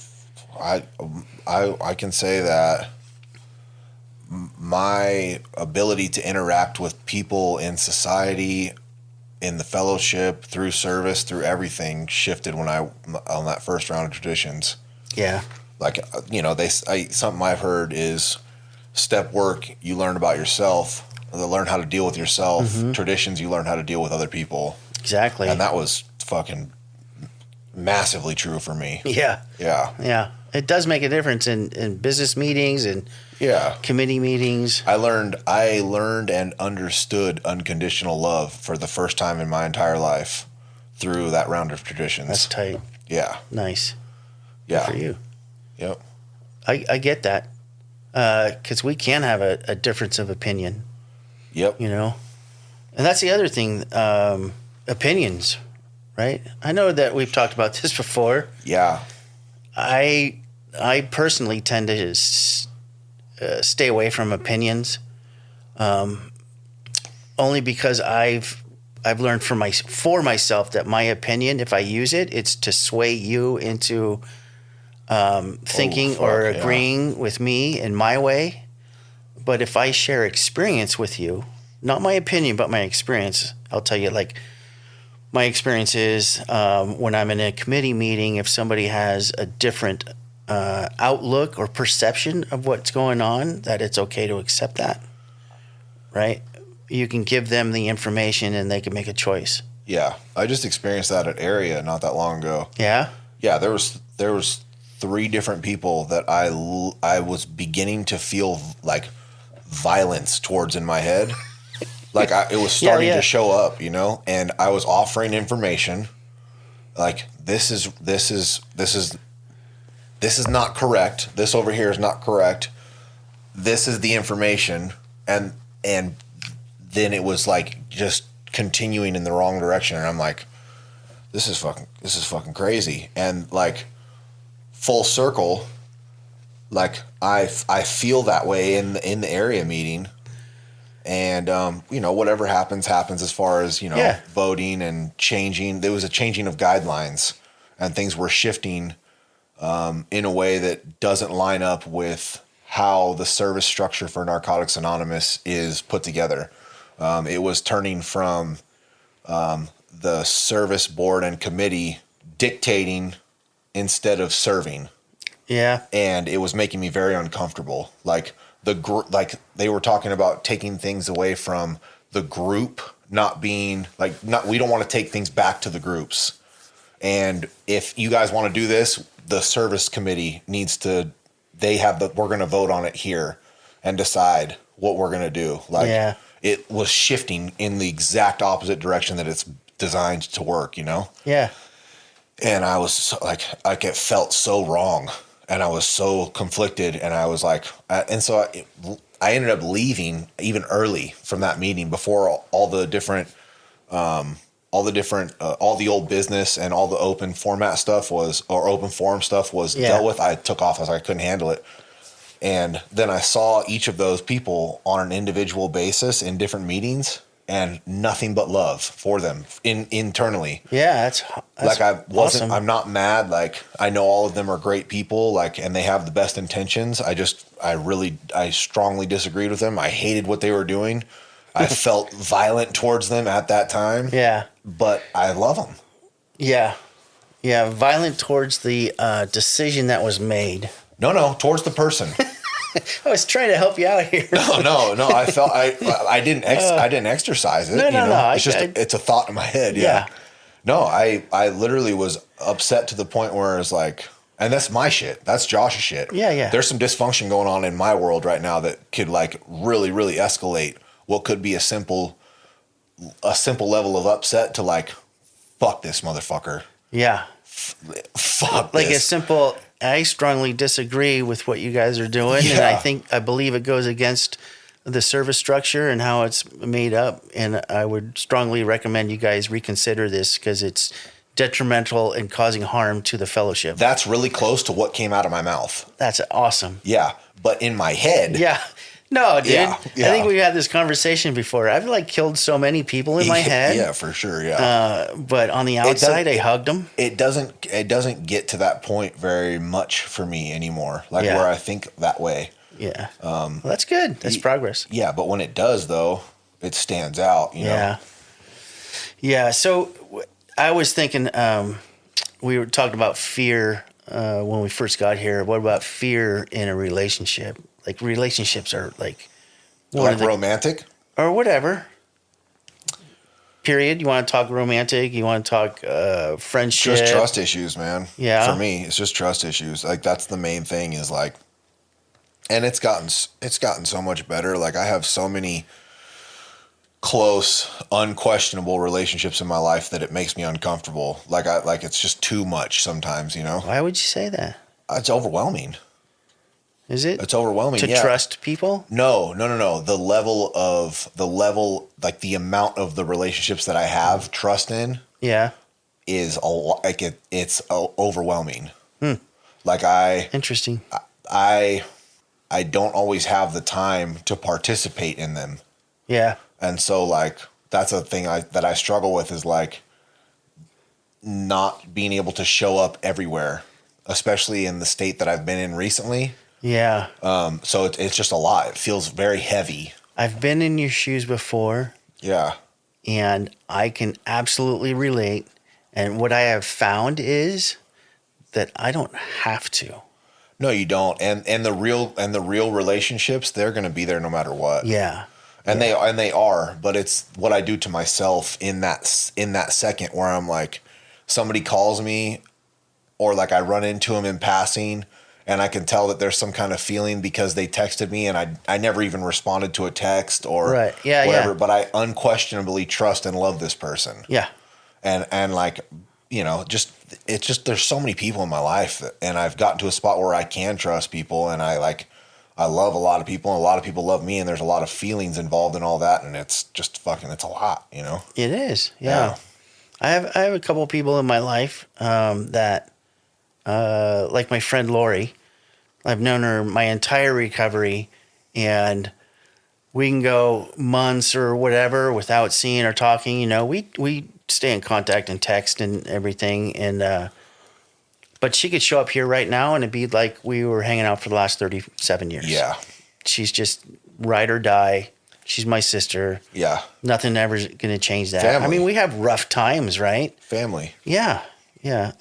I can say that my ability to interact with people in society, in the fellowship, through service, through everything shifted when on that first round of traditions. Yeah. Like, you know, something I've heard is step work, you learn about yourself, learn how to deal with yourself. Mm-hmm. Traditions, you learn how to deal with other people. Exactly. And that was fucking massively true for me. Yeah. Yeah. Yeah. It does make a difference in business meetings and Yeah. committee meetings. I learned and understood unconditional love for the first time in my entire life through that round of traditions. That's tight. Yeah. Nice. Yeah. Good for you. Yep. I get that. Because we can have a difference of opinion, Yep. you know? And that's the other thing, opinions, right? I know that we've talked about this before. Yeah. I personally tend to stay away from opinions, only because I've learned for myself that my opinion, if I use it, it's to sway you into thinking fuck, or yeah. agreeing with me in my way. But if I share experience with you, not my opinion, but my experience, I'll tell you, like, my experience is when I'm in a committee meeting, if somebody has a different outlook or perception of what's going on, that it's okay to accept that, right? You can give them the information and they can make a choice. Yeah, I just experienced that at Area not that long ago. Yeah? Yeah, there was 3 different people that I was beginning to feel like violence towards in my head. Like it was starting to show up, you know, and I was offering information like this is not correct. This over here is not correct. This is the information, and then it was like just continuing in the wrong direction, and I'm like, this is fucking crazy. And like full circle, like I feel that way in the Area meeting. And, you know, whatever happens as far as, you know, voting and changing. There was a changing of guidelines, and things were shifting in a way that doesn't line up with how the service structure for Narcotics Anonymous is put together. It was turning from the service board and committee dictating instead of serving. Yeah. And it was making me very uncomfortable. Like like they were talking about taking things away from the group, not being like, we don't want to take things back to the groups. And if you guys want to do this, the service committee needs to, we're going to vote on it here and decide what we're going to do. Like it was shifting in the exact opposite direction that it's designed to work, you know? Yeah. And I was like it felt so wrong. And I was so conflicted, and I was like, and so I ended up leaving even early from that meeting before all the old business and all the open format stuff open forum stuff was dealt with. I took off. I was like, I couldn't handle it. And then I saw each of those people on an individual basis in different meetings, and nothing but love for them internally. Yeah, that's like I wasn't. awesome. I'm not mad. Like I know all of them are great people. Like, and they have the best intentions. I strongly disagreed with them. I hated what they were doing. I felt violent towards them at that time. Yeah, but I love them. Yeah, violent towards the decision that was made. No, towards the person. I was trying to help you out here. No. I felt I didn't exercise it. No. It's a thought in my head. Yeah. No, I literally was upset to the point where it's like, and that's my shit. That's Josh's shit. Yeah. There's some dysfunction going on in my world right now that could like really, really escalate what could be a simple level of upset to like, fuck this motherfucker. Yeah. Fuck like this. a simple. I strongly disagree with what you guys are doing, and I believe it goes against the service structure and how it's made up. And I would strongly recommend you guys reconsider this because it's detrimental and causing harm to the fellowship. That's really close to what came out of my mouth. That's awesome. Yeah, but in my head. Yeah. No, dude. Yeah. I think we had this conversation before. I've like killed so many people in my head. Yeah, for sure. Yeah. But on the outside, I hugged them. It doesn't get to that point very much for me anymore. Like where I think that way. Yeah. Well, that's good. That's progress. Yeah, but when it does, though, it stands out. You know? Yeah. So I was thinking, we were talking about fear when we first got here. What about fear in a relationship? Like relationships are like romantic or whatever. Period. You want to talk romantic? You want to talk friendship? Just trust issues, man. Yeah. For me, it's just trust issues. Like that's the main thing. Is like, and it's gotten so much better. Like I have so many close, unquestionable relationships in my life that it makes me uncomfortable. Like it's just too much sometimes. You know. Why would you say that? It's overwhelming. Is it? It's overwhelming to trust people? No. The level, like the amount of the relationships that I have trust in, is a lot. Like it's overwhelming. Like interesting. I don't always have the time to participate in them. Yeah. And so like that's a thing that I struggle with is like not being able to show up everywhere. especially in the state that I've been in recently. Yeah. So it's just a lot. It feels very heavy. I've been in your shoes before, Yeah. and I can absolutely relate. And what I have found is that I don't have to. No, you don't. And the real relationships, they're going to be there no matter what. Yeah. And they are, but it's what I do to myself in that second where I'm like, somebody calls me, or like I run into them in passing, and I can tell that there's some kind of feeling because they texted me and I never even responded to a text or Right. Yeah, whatever. yeah. But I unquestionably trust and love this person. Yeah. And like, you know, it's just there's so many people in my life and I've gotten to a spot where I can trust people, and I love a lot of people, and a lot of people love me, and there's a lot of feelings involved in all that, and it's just it's a lot, you know? It is. Yeah. I have a couple of people in my life that, like my friend Lori. I've known her my entire recovery, and we can go months or whatever without seeing or talking. You know, we stay in contact and text and everything, and but she could show up here right now and it'd be like we were hanging out for the last 37 years. Yeah. She's just ride or die. She's my sister. Yeah. Nothing ever's going to change that. Family. I mean, we have rough times, right? Family. Yeah. Yeah.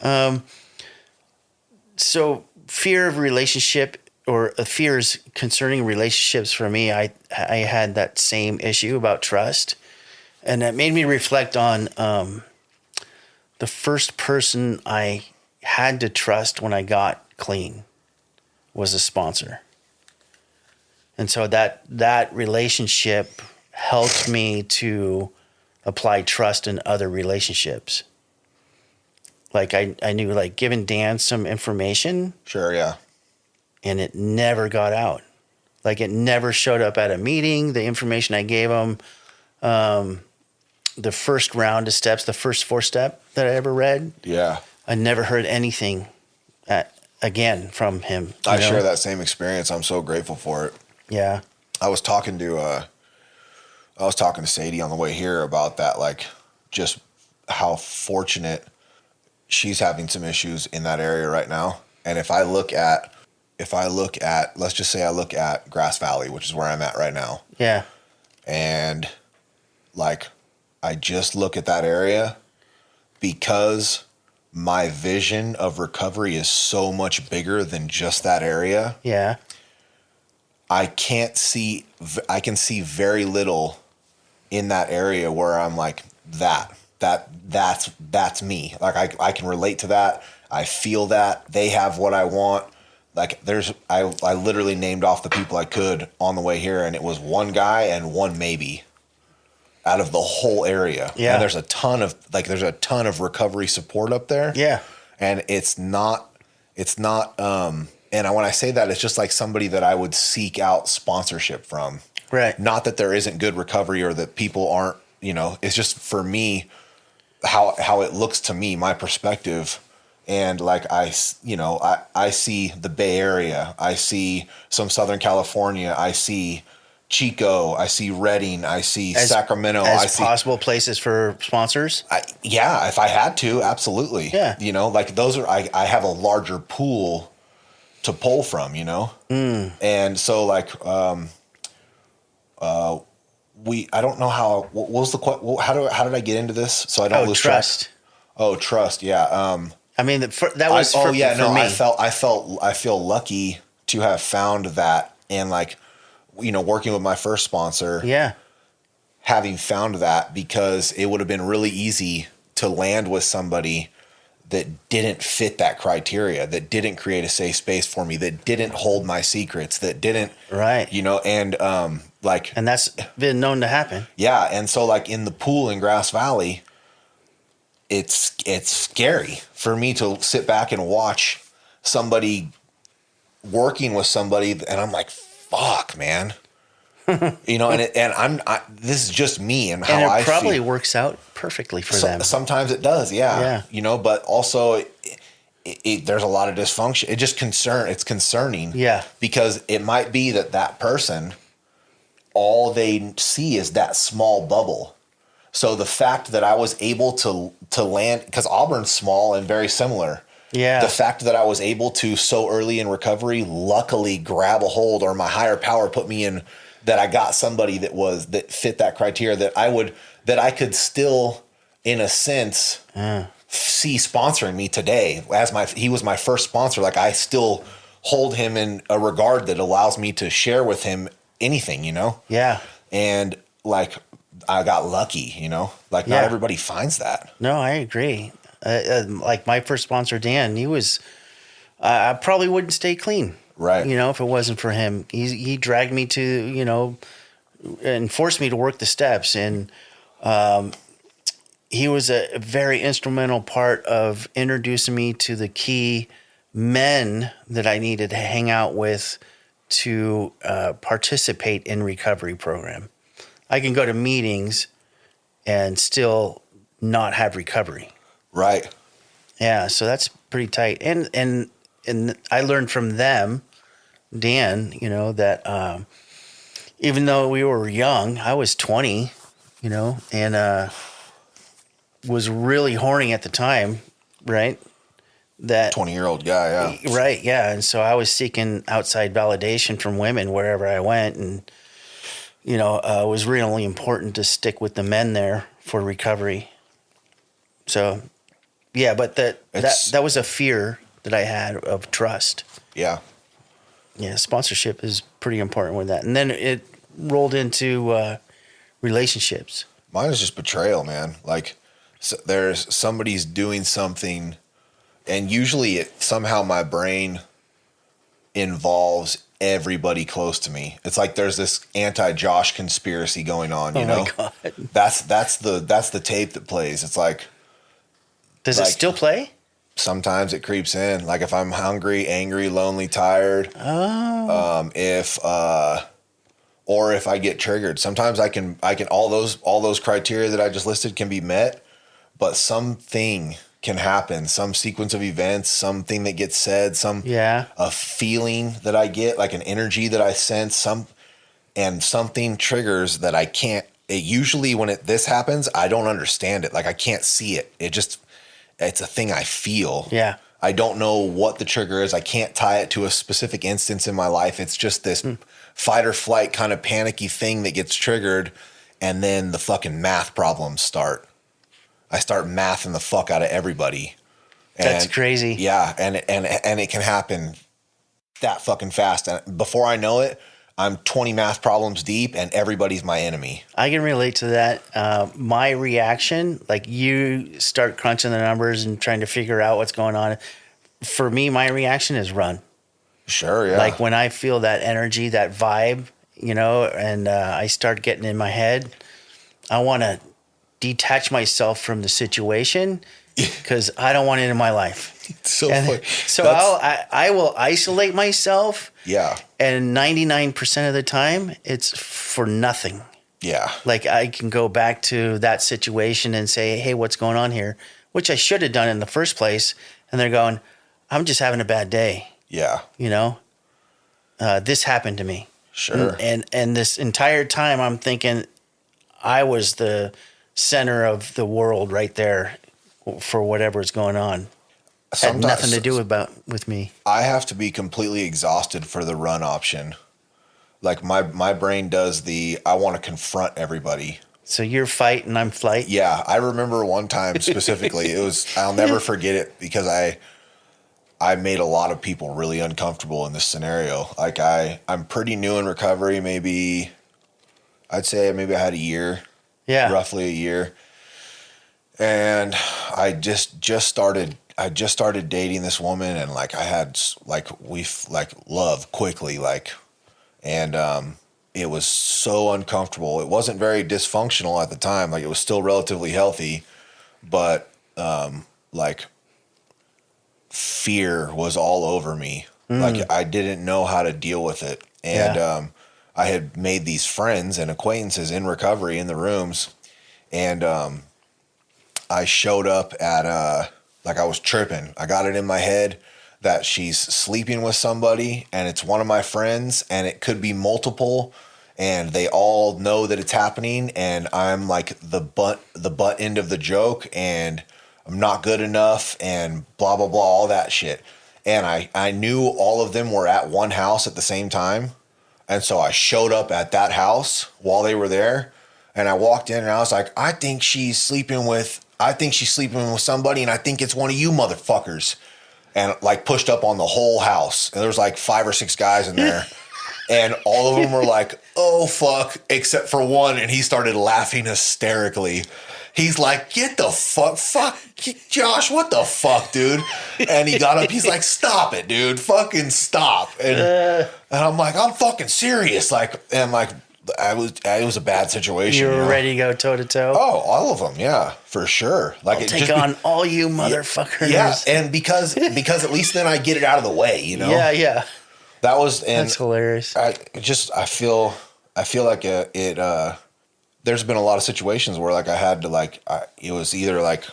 So fear of relationship or fears concerning relationships for me, I had that same issue about trust. And that made me reflect on the first person I had to trust when I got clean was a sponsor. And so that relationship helped me to apply trust in other relationships. Like I knew, like, giving Dan some information, Sure. Yeah. and it never got out. Like, it never showed up at a meeting. The information I gave him, the first round of steps, the first 4-step that I ever read, Yeah. I never heard anything again from him. I share that same experience. I'm so grateful for it. Yeah. I was talking to Sadie on the way here about that, like just how fortunate she's having some issues in that area right now. And if I look at, let's just say I look at Grass Valley, which is where I'm at right now. Yeah. And like, I just look at that area because my vision of recovery is so much bigger than just that area. Yeah. I can see very little in that area where I'm like, that's me. Like I can relate to that. I feel that they have what I want. Like I literally named off the people I could on the way here, and it was one guy and one maybe out of the whole area. Yeah. And there's a ton of recovery support up there. Yeah. And it's not, and when I say that, it's just like somebody that I would seek out sponsorship from. Right. Not that there isn't good recovery or that people aren't, you know, it's just for me, how it looks to me, my perspective. And like, I see the Bay Area, I see some Southern California, I see Chico, I see Redding, I see Sacramento. I see possible places for sponsors. Yeah, if I had to, absolutely. Yeah. You know, like those are, I have a larger pool to pull from, you know? And so like, I don't know how, what was the, how did I get into this? So I don't lose trust. track. Oh, trust. Yeah. I mean, that was for me. I feel lucky to have found that, and like, you know, working with my first sponsor, Yeah. having found that, because it would have been really easy to land with somebody that didn't fit that criteria, that didn't create a safe space for me, that didn't hold my secrets, that didn't, Right. you know, and like, And that's been known to happen. yeah. And so like in the pool in Grass Valley, it's scary for me to sit back and watch somebody working with somebody, and I'm like, fuck, man. You know, this is just me and how I And it probably feel. works out perfectly for them. Sometimes it does, yeah. Yeah. You know, but also there's a lot of dysfunction. It's concerning. Yeah. Because it might be that person, all they see is that small bubble. So the fact that I was able to land, because Auburn's small and very similar. Yeah. The fact that I was able to so early in recovery, luckily grab a hold, or my higher power put me in, that I got somebody that fit that criteria, that I could still, in a sense, see sponsoring me today he was my first sponsor. Like, I still hold him in a regard that allows me to share with him anything, Yeah. And like, I got lucky, like not everybody finds that. No, I agree. Like my first sponsor, Dan, he was, I probably wouldn't stay clean. Right. If it wasn't for him. He dragged me to, and forced me to work the steps. And he was a very instrumental part of introducing me to the key men that I needed to hang out with to participate in recovery program. I can go to meetings and still not have recovery. Right. Yeah, so that's pretty tight. And I learned from them, Dan, that even though we were young, I was 20, and was really horny at the time, right? That 20-year-old guy, yeah. Right, yeah. And so I was seeking outside validation from women wherever I went, and it was really important to stick with the men there for recovery. So, yeah, but that was a fear that I had of trust. Yeah. Yeah, sponsorship is pretty important with that. And then it rolled into relationships. Mine is just betrayal, man. Like, there's somebody's doing something, and usually somehow my brain involves everybody close to me. It's like there's this anti-Josh conspiracy going on, you know? My God. That's the tape that plays. It's like, Does it still play? Sometimes it creeps in. Like, if I'm hungry, angry, lonely, tired, if I get triggered, sometimes I can all those criteria that I just listed can be met, but something can happen, some sequence of events, something that gets said, a feeling that I get, like an energy that I sense, and something triggers that I can't. It usually, when this happens, I don't understand it. Like, I can't see it. It's a thing I feel. Yeah. I don't know what the trigger is. I can't tie it to a specific instance in my life. It's just this fight or flight kind of panicky thing that gets triggered, and then the fucking math problems start. I start mathing the fuck out of everybody. That's crazy. Yeah, and it can happen that fucking fast. And before I know it, I'm 20 math problems deep, and everybody's my enemy. I can relate to that. My reaction, like you start crunching the numbers and trying to figure out what's going on. For me, my reaction is run. Sure, yeah. Like when I feel that energy, that vibe, and I start getting in my head, I want to detach myself from the situation because I don't want it in my life. It's so funny. So I will isolate myself. Yeah. And 99% of the time, it's for nothing. Yeah. Like I can go back to that situation and say, hey, what's going on here? Which I should have done in the first place. And they're going, I'm just having a bad day. Yeah. This happened to me. Sure. And this entire time I'm thinking I was the center of the world right there for whatever's going on. Had nothing to do with me. I have to be completely exhausted for the run option. Like my brain does I want to confront everybody. So you're fight and I'm flight? Yeah. I remember one time specifically, I'll never forget it because I made a lot of people really uncomfortable in this scenario. Like I'm pretty new in recovery. I'd say maybe I had a year. Yeah. Roughly a year. And I just started dating this woman, and like I had love quickly, and it was so uncomfortable. It wasn't very dysfunctional at the time. Like, it was still relatively healthy, but fear was all over me. Like, I didn't know how to deal with it. And I had made these friends and acquaintances in recovery in the rooms, and I showed up at I was tripping. I got it in my head that she's sleeping with somebody, and it's one of my friends, and it could be multiple, and they all know that it's happening, and I'm like the butt end of the joke, and I'm not good enough and blah, blah, blah, all that shit. And I knew all of them were at one house at the same time. And so I showed up at that house while they were there. And I walked in and I was like, I think she's sleeping with somebody, and I think it's one of you motherfuckers. And like pushed up on the whole house. And there was like 5 or 6 guys in there. And all of them were like, oh, fuck, except for one. And he started laughing hysterically. He's like, get the fuck, Josh, what the fuck, dude? And he got up. He's like, stop it, dude. Fucking stop. And I'm like, I'm fucking serious. Like, and like, it was a bad situation. You were ready to go toe to toe? Oh, all of them. Yeah, for sure. Like, I'll take on all you motherfuckers. Yeah. And because at least then I get it out of the way, you know? Yeah. That was, and that's hilarious. I feel like there's been a lot of situations where like I had to like, it was either like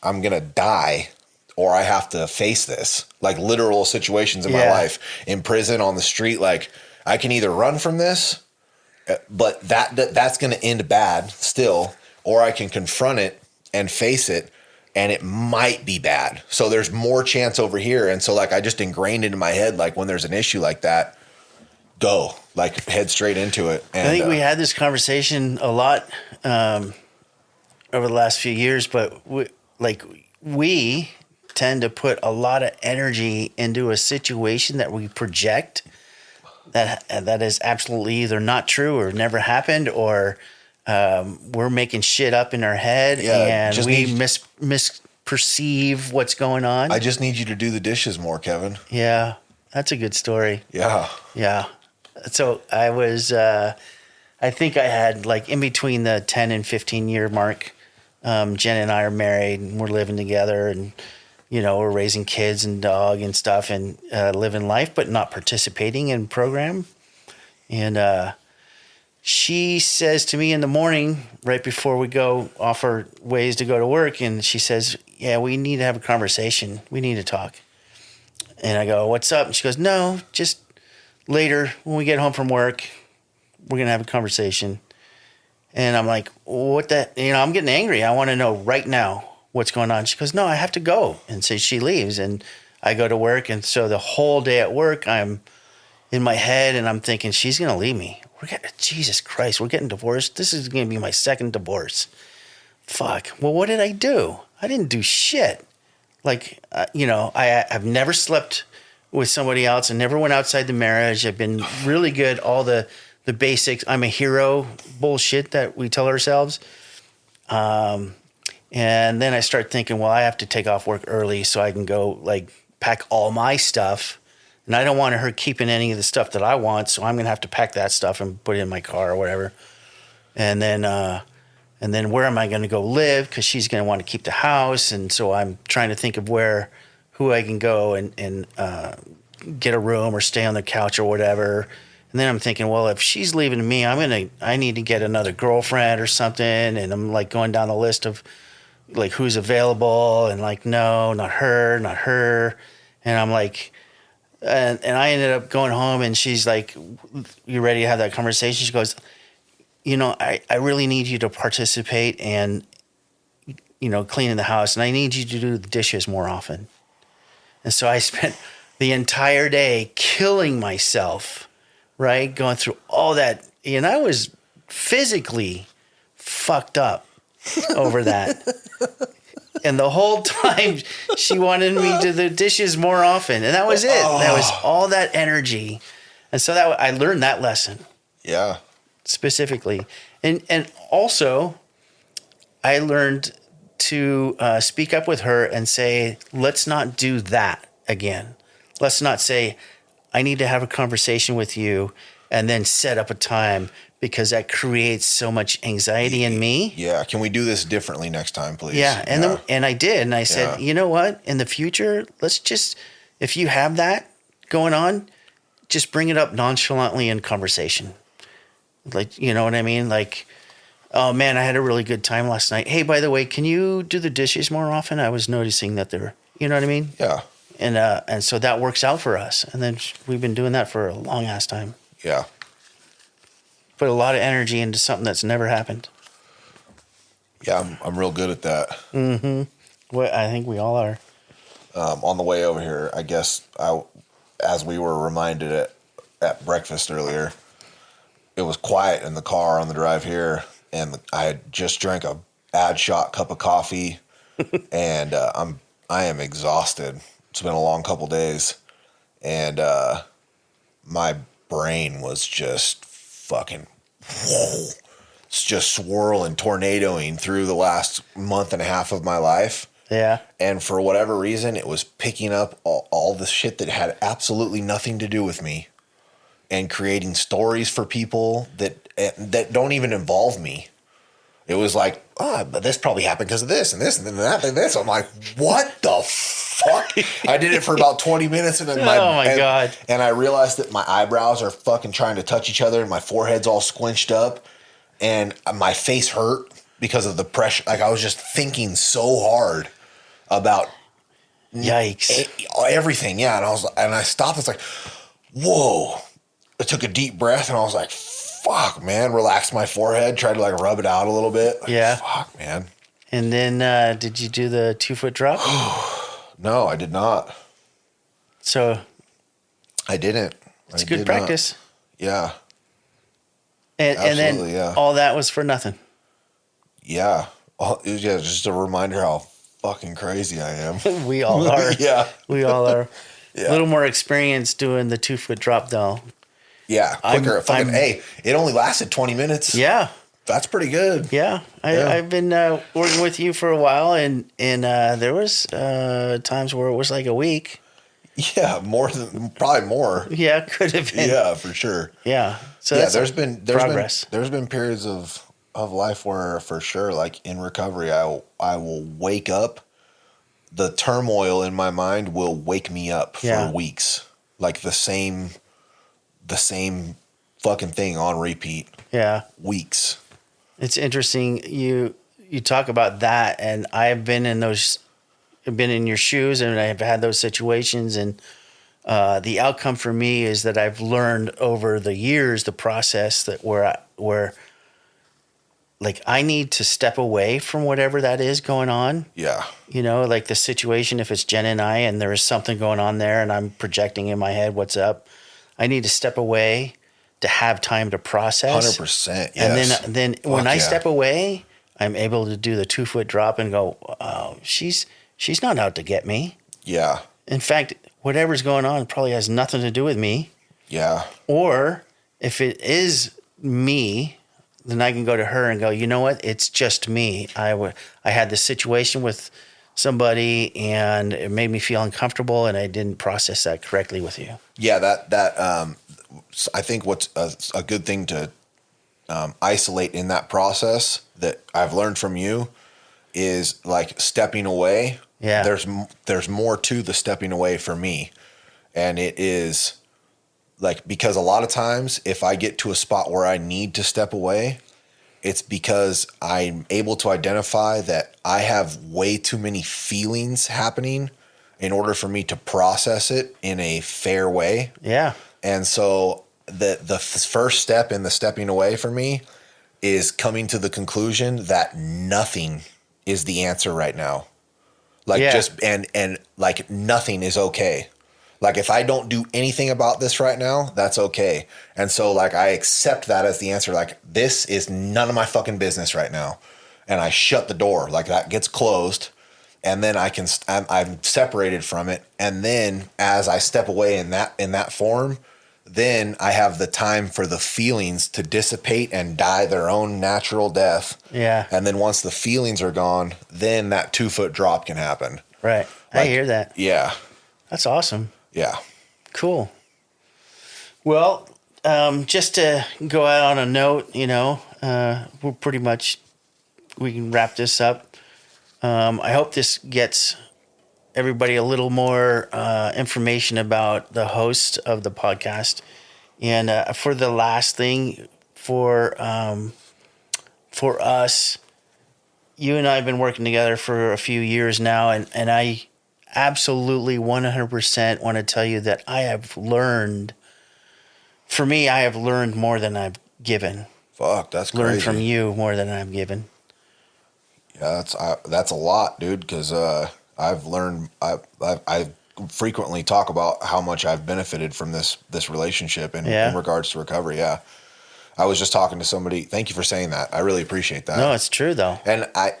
I'm going to die or I have to face this, like literal situations in my life, in prison, on the street. Like I can either run from this, but that's going to end bad still, or I can confront it and face it, and it might be bad. So there's more chance over here. And so like I just ingrained into my head, like when there's an issue like that, go, like head straight into it. And, I think we had this conversation a lot over the last few years, but we tend to put a lot of energy into a situation that we project that is absolutely either not true or never happened, or we're making shit up in our head, and we misperceive what's going on. I just need you to do the dishes more, Kevin. Yeah, that's a good story. Yeah. So I was, I think I had like in between the 10 and 15 year mark, Jen and I are married and we're living together, and, you know, we're raising kids and dog and stuff, and living life, but not participating in program. And she says to me in the morning, right before we go off our ways to go to work, and she says, yeah, we need to have a conversation. We need to talk. And I go, what's up? And she goes, no, just later when we get home from work, we're going to have a conversation. And I'm like, what the, you know, I'm getting angry. I want to know right now what's going on. She goes, no, I have to go. And so she leaves, and I go to work. And so the whole day at work, I'm in my head and I'm thinking, she's going to leave me. Jesus Christ, we're getting divorced. This is going to be my second divorce. Fuck. Well, what did I do? I didn't do shit. Like, you know, I've never slept with somebody else. I never went outside the marriage. I've been really good. All the basics. I'm a hero bullshit that we tell ourselves. And then I start thinking, well, I have to take off work early so I can go like pack all my stuff. And I don't want her keeping any of the stuff that I want. So I'm going to have to pack that stuff and put it in my car or whatever. And then where am I going to go live? Because she's going to want to keep the house. And so I'm trying to think of who I can go and get a room or stay on the couch or whatever. And then I'm thinking, well, if she's leaving me, I need to get another girlfriend or something. And I'm like going down the list of like who's available, and like, no, not her. And I'm like, and I ended up going home, and she's like, you ready to have that conversation? She goes, you know, I really need you to participate and, you know, cleaning the house, and I need you to do the dishes more often. And so I spent the entire day killing myself, right? Going through all that. And I was physically fucked up over that. And the whole time she wanted me to do the dishes more often. And that was it. Oh. That was all that energy. And so I learned that lesson. Yeah. Specifically. And also I learned to speak up with her and say, let's not do that again. Let's not say, I need to have a conversation with you and then set up a time, because that creates so much anxiety in me. Yeah. Can we do this differently next time, please? Yeah. And I did. And I said, you know what? In the future, let's just, if you have that going on, just bring it up nonchalantly in conversation. Like, you know what I mean? Like, oh man, I had a really good time last night. Hey, by the way, can you do the dishes more often? I was noticing that they're, you know what I mean? Yeah. And so that works out for us. And then we've been doing that for a long ass time. Yeah. Put a lot of energy into something that's never happened. Yeah, I'm real good at that. Mm-hmm. Well, I think we all are. On the way over here, I guess, as we were reminded at breakfast earlier, it was quiet in the car on the drive here, and I had just drank a bad shot cup of coffee, and I am exhausted. It's been a long couple days, and my brain was just fucking, whoa, it's just swirling, tornadoing through the last month and a half of my life. Yeah. And for whatever reason, it was picking up all the shit that had absolutely nothing to do with me, and creating stories for people that don't even involve me. It was like, but this probably happened because of this and this and then that and this. I'm like, what the fuck? I did it for about 20 minutes, and then God. And I realized that my eyebrows are fucking trying to touch each other, and my forehead's all squinched up, and my face hurt because of the pressure. Like, I was just thinking so hard about Yikes. everything. Yeah. And I stopped. It's like, whoa. I took a deep breath, and I was like, fuck, man. Relaxed my forehead, tried to like rub it out a little bit. Like, yeah. Fuck, man. And then did you do the 2-foot drop? No, I did not. So I didn't. it's good practice. Yeah. And then yeah. all that was for nothing. Yeah. It was just a reminder how fucking crazy I am. We all are. Yeah. We all are. Yeah. A little more experience doing the 2-foot drop though. Yeah. Quicker. Hey, it only lasted 20 minutes. Yeah. That's pretty good. Yeah. I've been working with you for a while, and there was times where it was like a week. Yeah. Probably more. Yeah, could have been. Yeah, for sure. Yeah. So Yeah, that's there's been progress. There's been periods of life where, for sure, like in recovery, I will wake up. The turmoil in my mind will wake me up for weeks, like the same fucking thing on repeat. Yeah. Weeks. It's interesting you talk about that, and I've been in your shoes, and I've had those situations, and the outcome for me is that I've learned over the years the process that where like I need to step away from whatever that is going on. Yeah. You know, like the situation, if it's Jen and I, and there is something going on there, and I'm projecting in my head what's up, I need to step away to have time to process. 100%. Yes. And then when I step away, I'm able to do the 2-foot drop and go, oh, she's not out to get me. Yeah. In fact, whatever's going on probably has nothing to do with me. Yeah. Or if it is me, then I can go to her and go, you know what? It's just me. I had this situation with somebody, and it made me feel uncomfortable, and I didn't process that correctly with you. Yeah. That I think what's a good thing to isolate in that process that I've learned from you is like stepping away. Yeah. There's more to the stepping away for me. And it is like, because a lot of times if I get to a spot where I need to step away, it's because I'm able to identify that I have way too many feelings happening in order for me to process it in a fair way. Yeah. And so the first step in the stepping away for me is coming to the conclusion that nothing is the answer right now. Like and like nothing is okay. Like if I don't do anything about this right now, that's okay. And so like I accept that as the answer. Like this is none of my fucking business right now. And I shut the door. Like that gets closed. And then I'm separated from it. And then as I step away in that form, then I have the time for the feelings to dissipate and die their own natural death. Yeah. And then once the feelings are gone, then that 2-foot drop can happen. Right. I hear that. Yeah. That's awesome. Yeah. Cool. Well, just to go out on a note, you know, we can wrap this up. I hope this gets everybody a little more information about the host of the podcast. And for the last thing, for us, you and I have been working together for a few years now, and I absolutely 100% want to tell you that I have learned more than I've given. Fuck, that's crazy. Learned from you more than I've given. Yeah, that's a lot, dude. Because I've learned I frequently talk about how much I've benefited from this relationship in regards to recovery. Yeah, I was just talking to somebody. Thank you for saying that. I really appreciate that. No, it's true though. And I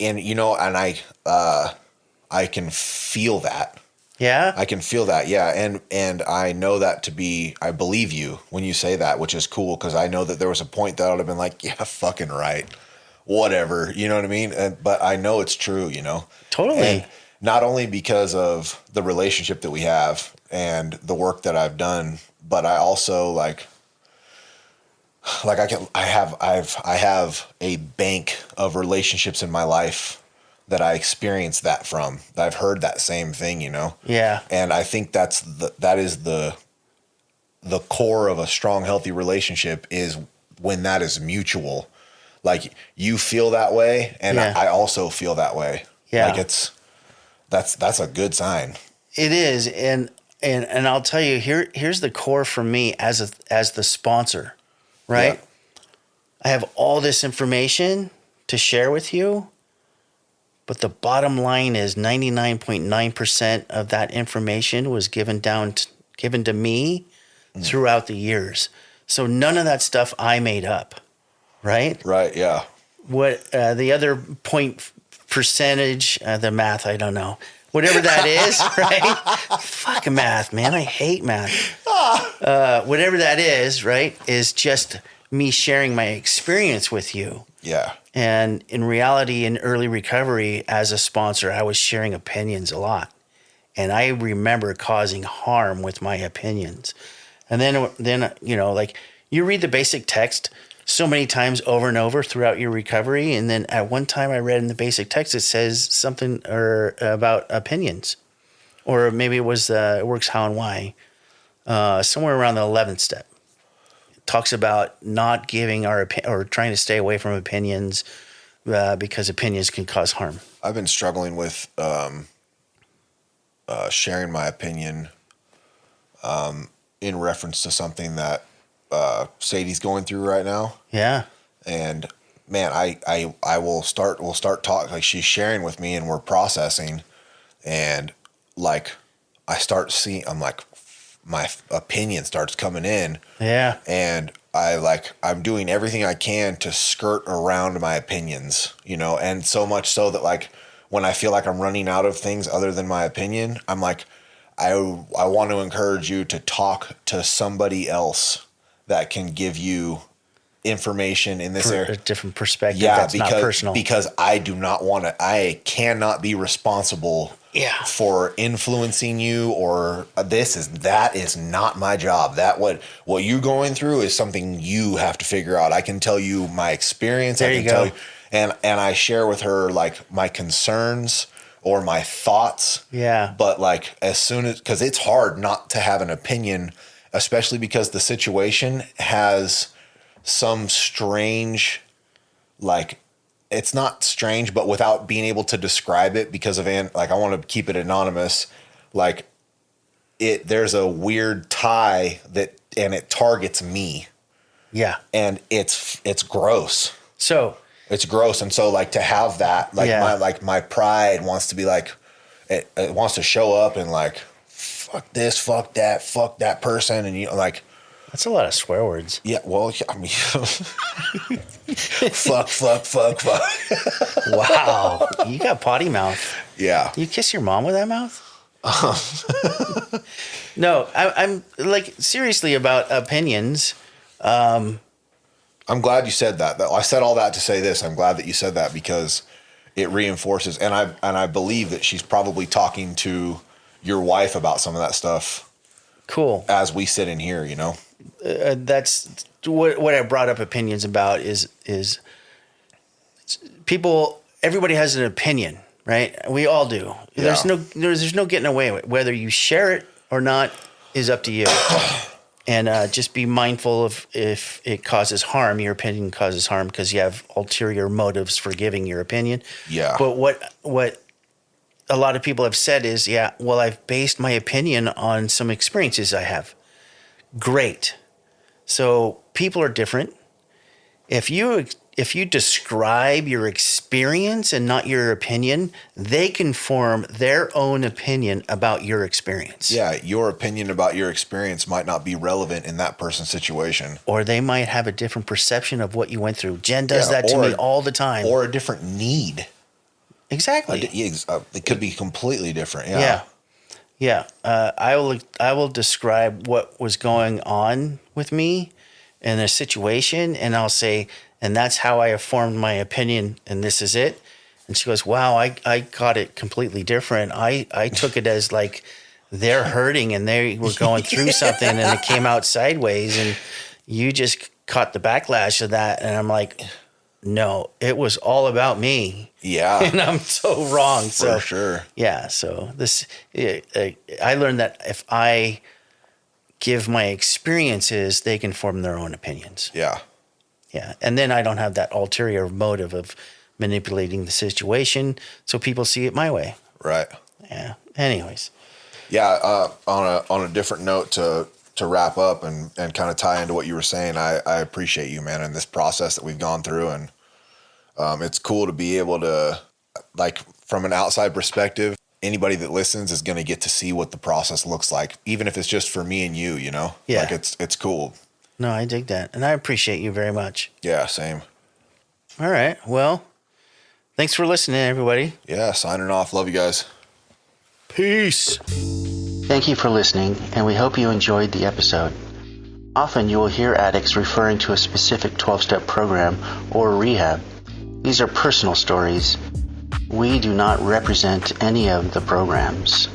can feel that. Yeah. I can feel that. Yeah. And I know that to be, I believe you when you say that, which is cool. Cause I know that there was a point that I would have been like, yeah, fucking right. Whatever. You know what I mean? But I know it's true, you know? Totally. And not only because of the relationship that we have and the work that I've done, but I also I have a bank of relationships in my life that I experienced that from. I've heard that same thing, you know? Yeah. And I think that is the core of a strong, healthy relationship is when that is mutual. Like you feel that way and I also feel that way. Yeah. Like that's a good sign. It is. And I'll tell you, here's the core for me as the sponsor, right? Yeah. I have all this information to share with you, but the bottom line is 99.9% of that information was given to me throughout the years. So none of that stuff I made up, right? Right. Yeah. What the other point percentage, the math, I don't know. Whatever that is, right? Fuck math, man. I hate math. Whatever that is, right, is just me sharing my experience with you. Yeah. And in reality, in early recovery, as a sponsor, I was sharing opinions a lot. And I remember causing harm with my opinions. And then you know, like you read the basic text so many times over and over throughout your recovery. And then at one time I read in the basic text, it says something about opinions. Or maybe it was it works how and why. Somewhere around the 11th step. Talks about not giving or trying to stay away from opinions because opinions can cause harm. I've been struggling with sharing my opinion in reference to something that Sadie's going through right now. Yeah. And man, we'll start talking, like she's sharing with me and we're processing, and like I start seeing, I'm like, my opinion starts coming in. Yeah. And I'm doing everything I can to skirt around my opinions, you know, and so much so that like when I feel like I'm running out of things other than my opinion, I'm like, I want to encourage you to talk to somebody else that can give you information in this area. A different perspective. Yeah, that's not personal. Because I cannot be responsible for influencing you, or that is not my job. That what you're going through is something you have to figure out. I can tell you my experience. There I can you go. tell you, and I share with her like my concerns or my thoughts. Yeah. But like because it's hard not to have an opinion, especially because the situation has some strange, like, it's not strange, but without being able to describe it because of like I want to keep it anonymous. Like there's a weird tie and it targets me. Yeah. And it's gross. So it's gross. And so like to have that, like my pride wants to be like, it wants to show up and like, fuck this, fuck that person. And you know, like, that's a lot of swear words. Yeah, well, I mean, fuck. Wow, you got potty mouth. Yeah. You kiss your mom with that mouth? No, I'm like seriously about opinions. I'm glad you said that. I said all that to say this. I'm glad that you said that because it reinforces, and I believe that she's probably talking to your wife about some of that stuff. Cool. As we sit in here, you know. That's what I brought up opinions about is people, everybody has an opinion, right? We all do. Yeah. There's no getting away with it. Whether you share it or not is up to you. And just be mindful of if it causes harm, your opinion causes harm because you have ulterior motives for giving your opinion. Yeah. But what a lot of people have said is, well, I've based my opinion on some experiences I have. Great. So people are different. If you if you describe your experience and not your opinion, they can form their own opinion about your experience. Yeah, your opinion about your experience might not be relevant in that person's situation. Or they might have a different perception of what you went through. Jen does that to or- me all the time. Or a different need. Exactly. It could be completely different. Yeah. Yeah. I will describe what was going on with me in a situation, and I'll say, and that's how I have formed my opinion, and this is it. And she goes, wow, I got it completely different. I took it as like they're hurting and they were going through something and it came out sideways, and you just caught the backlash of that. And I'm like, no, it was all about me. Yeah. And I'm so wrong. For sure. Yeah. So I learned that if I give my experiences, they can form their own opinions. Yeah. Yeah. And then I don't have that ulterior motive of manipulating the situation so people see it my way. Right. Yeah. Anyways. Yeah. On a different note to wrap up and kind of tie into what you were saying, I appreciate you, man, in this process that we've gone through. And it's cool to be able to, like, from an outside perspective, anybody that listens is going to get to see what the process looks like, even if it's just for me and you, you know? Yeah. Like, it's cool. No, I dig that. And I appreciate you very much. Yeah, same. All right. Well, thanks for listening, everybody. Yeah, signing off. Love you guys. Peace. Thank you for listening, and we hope you enjoyed the episode. Often you will hear addicts referring to a specific 12-step program or rehab. These are personal stories. We do not represent any of the programs.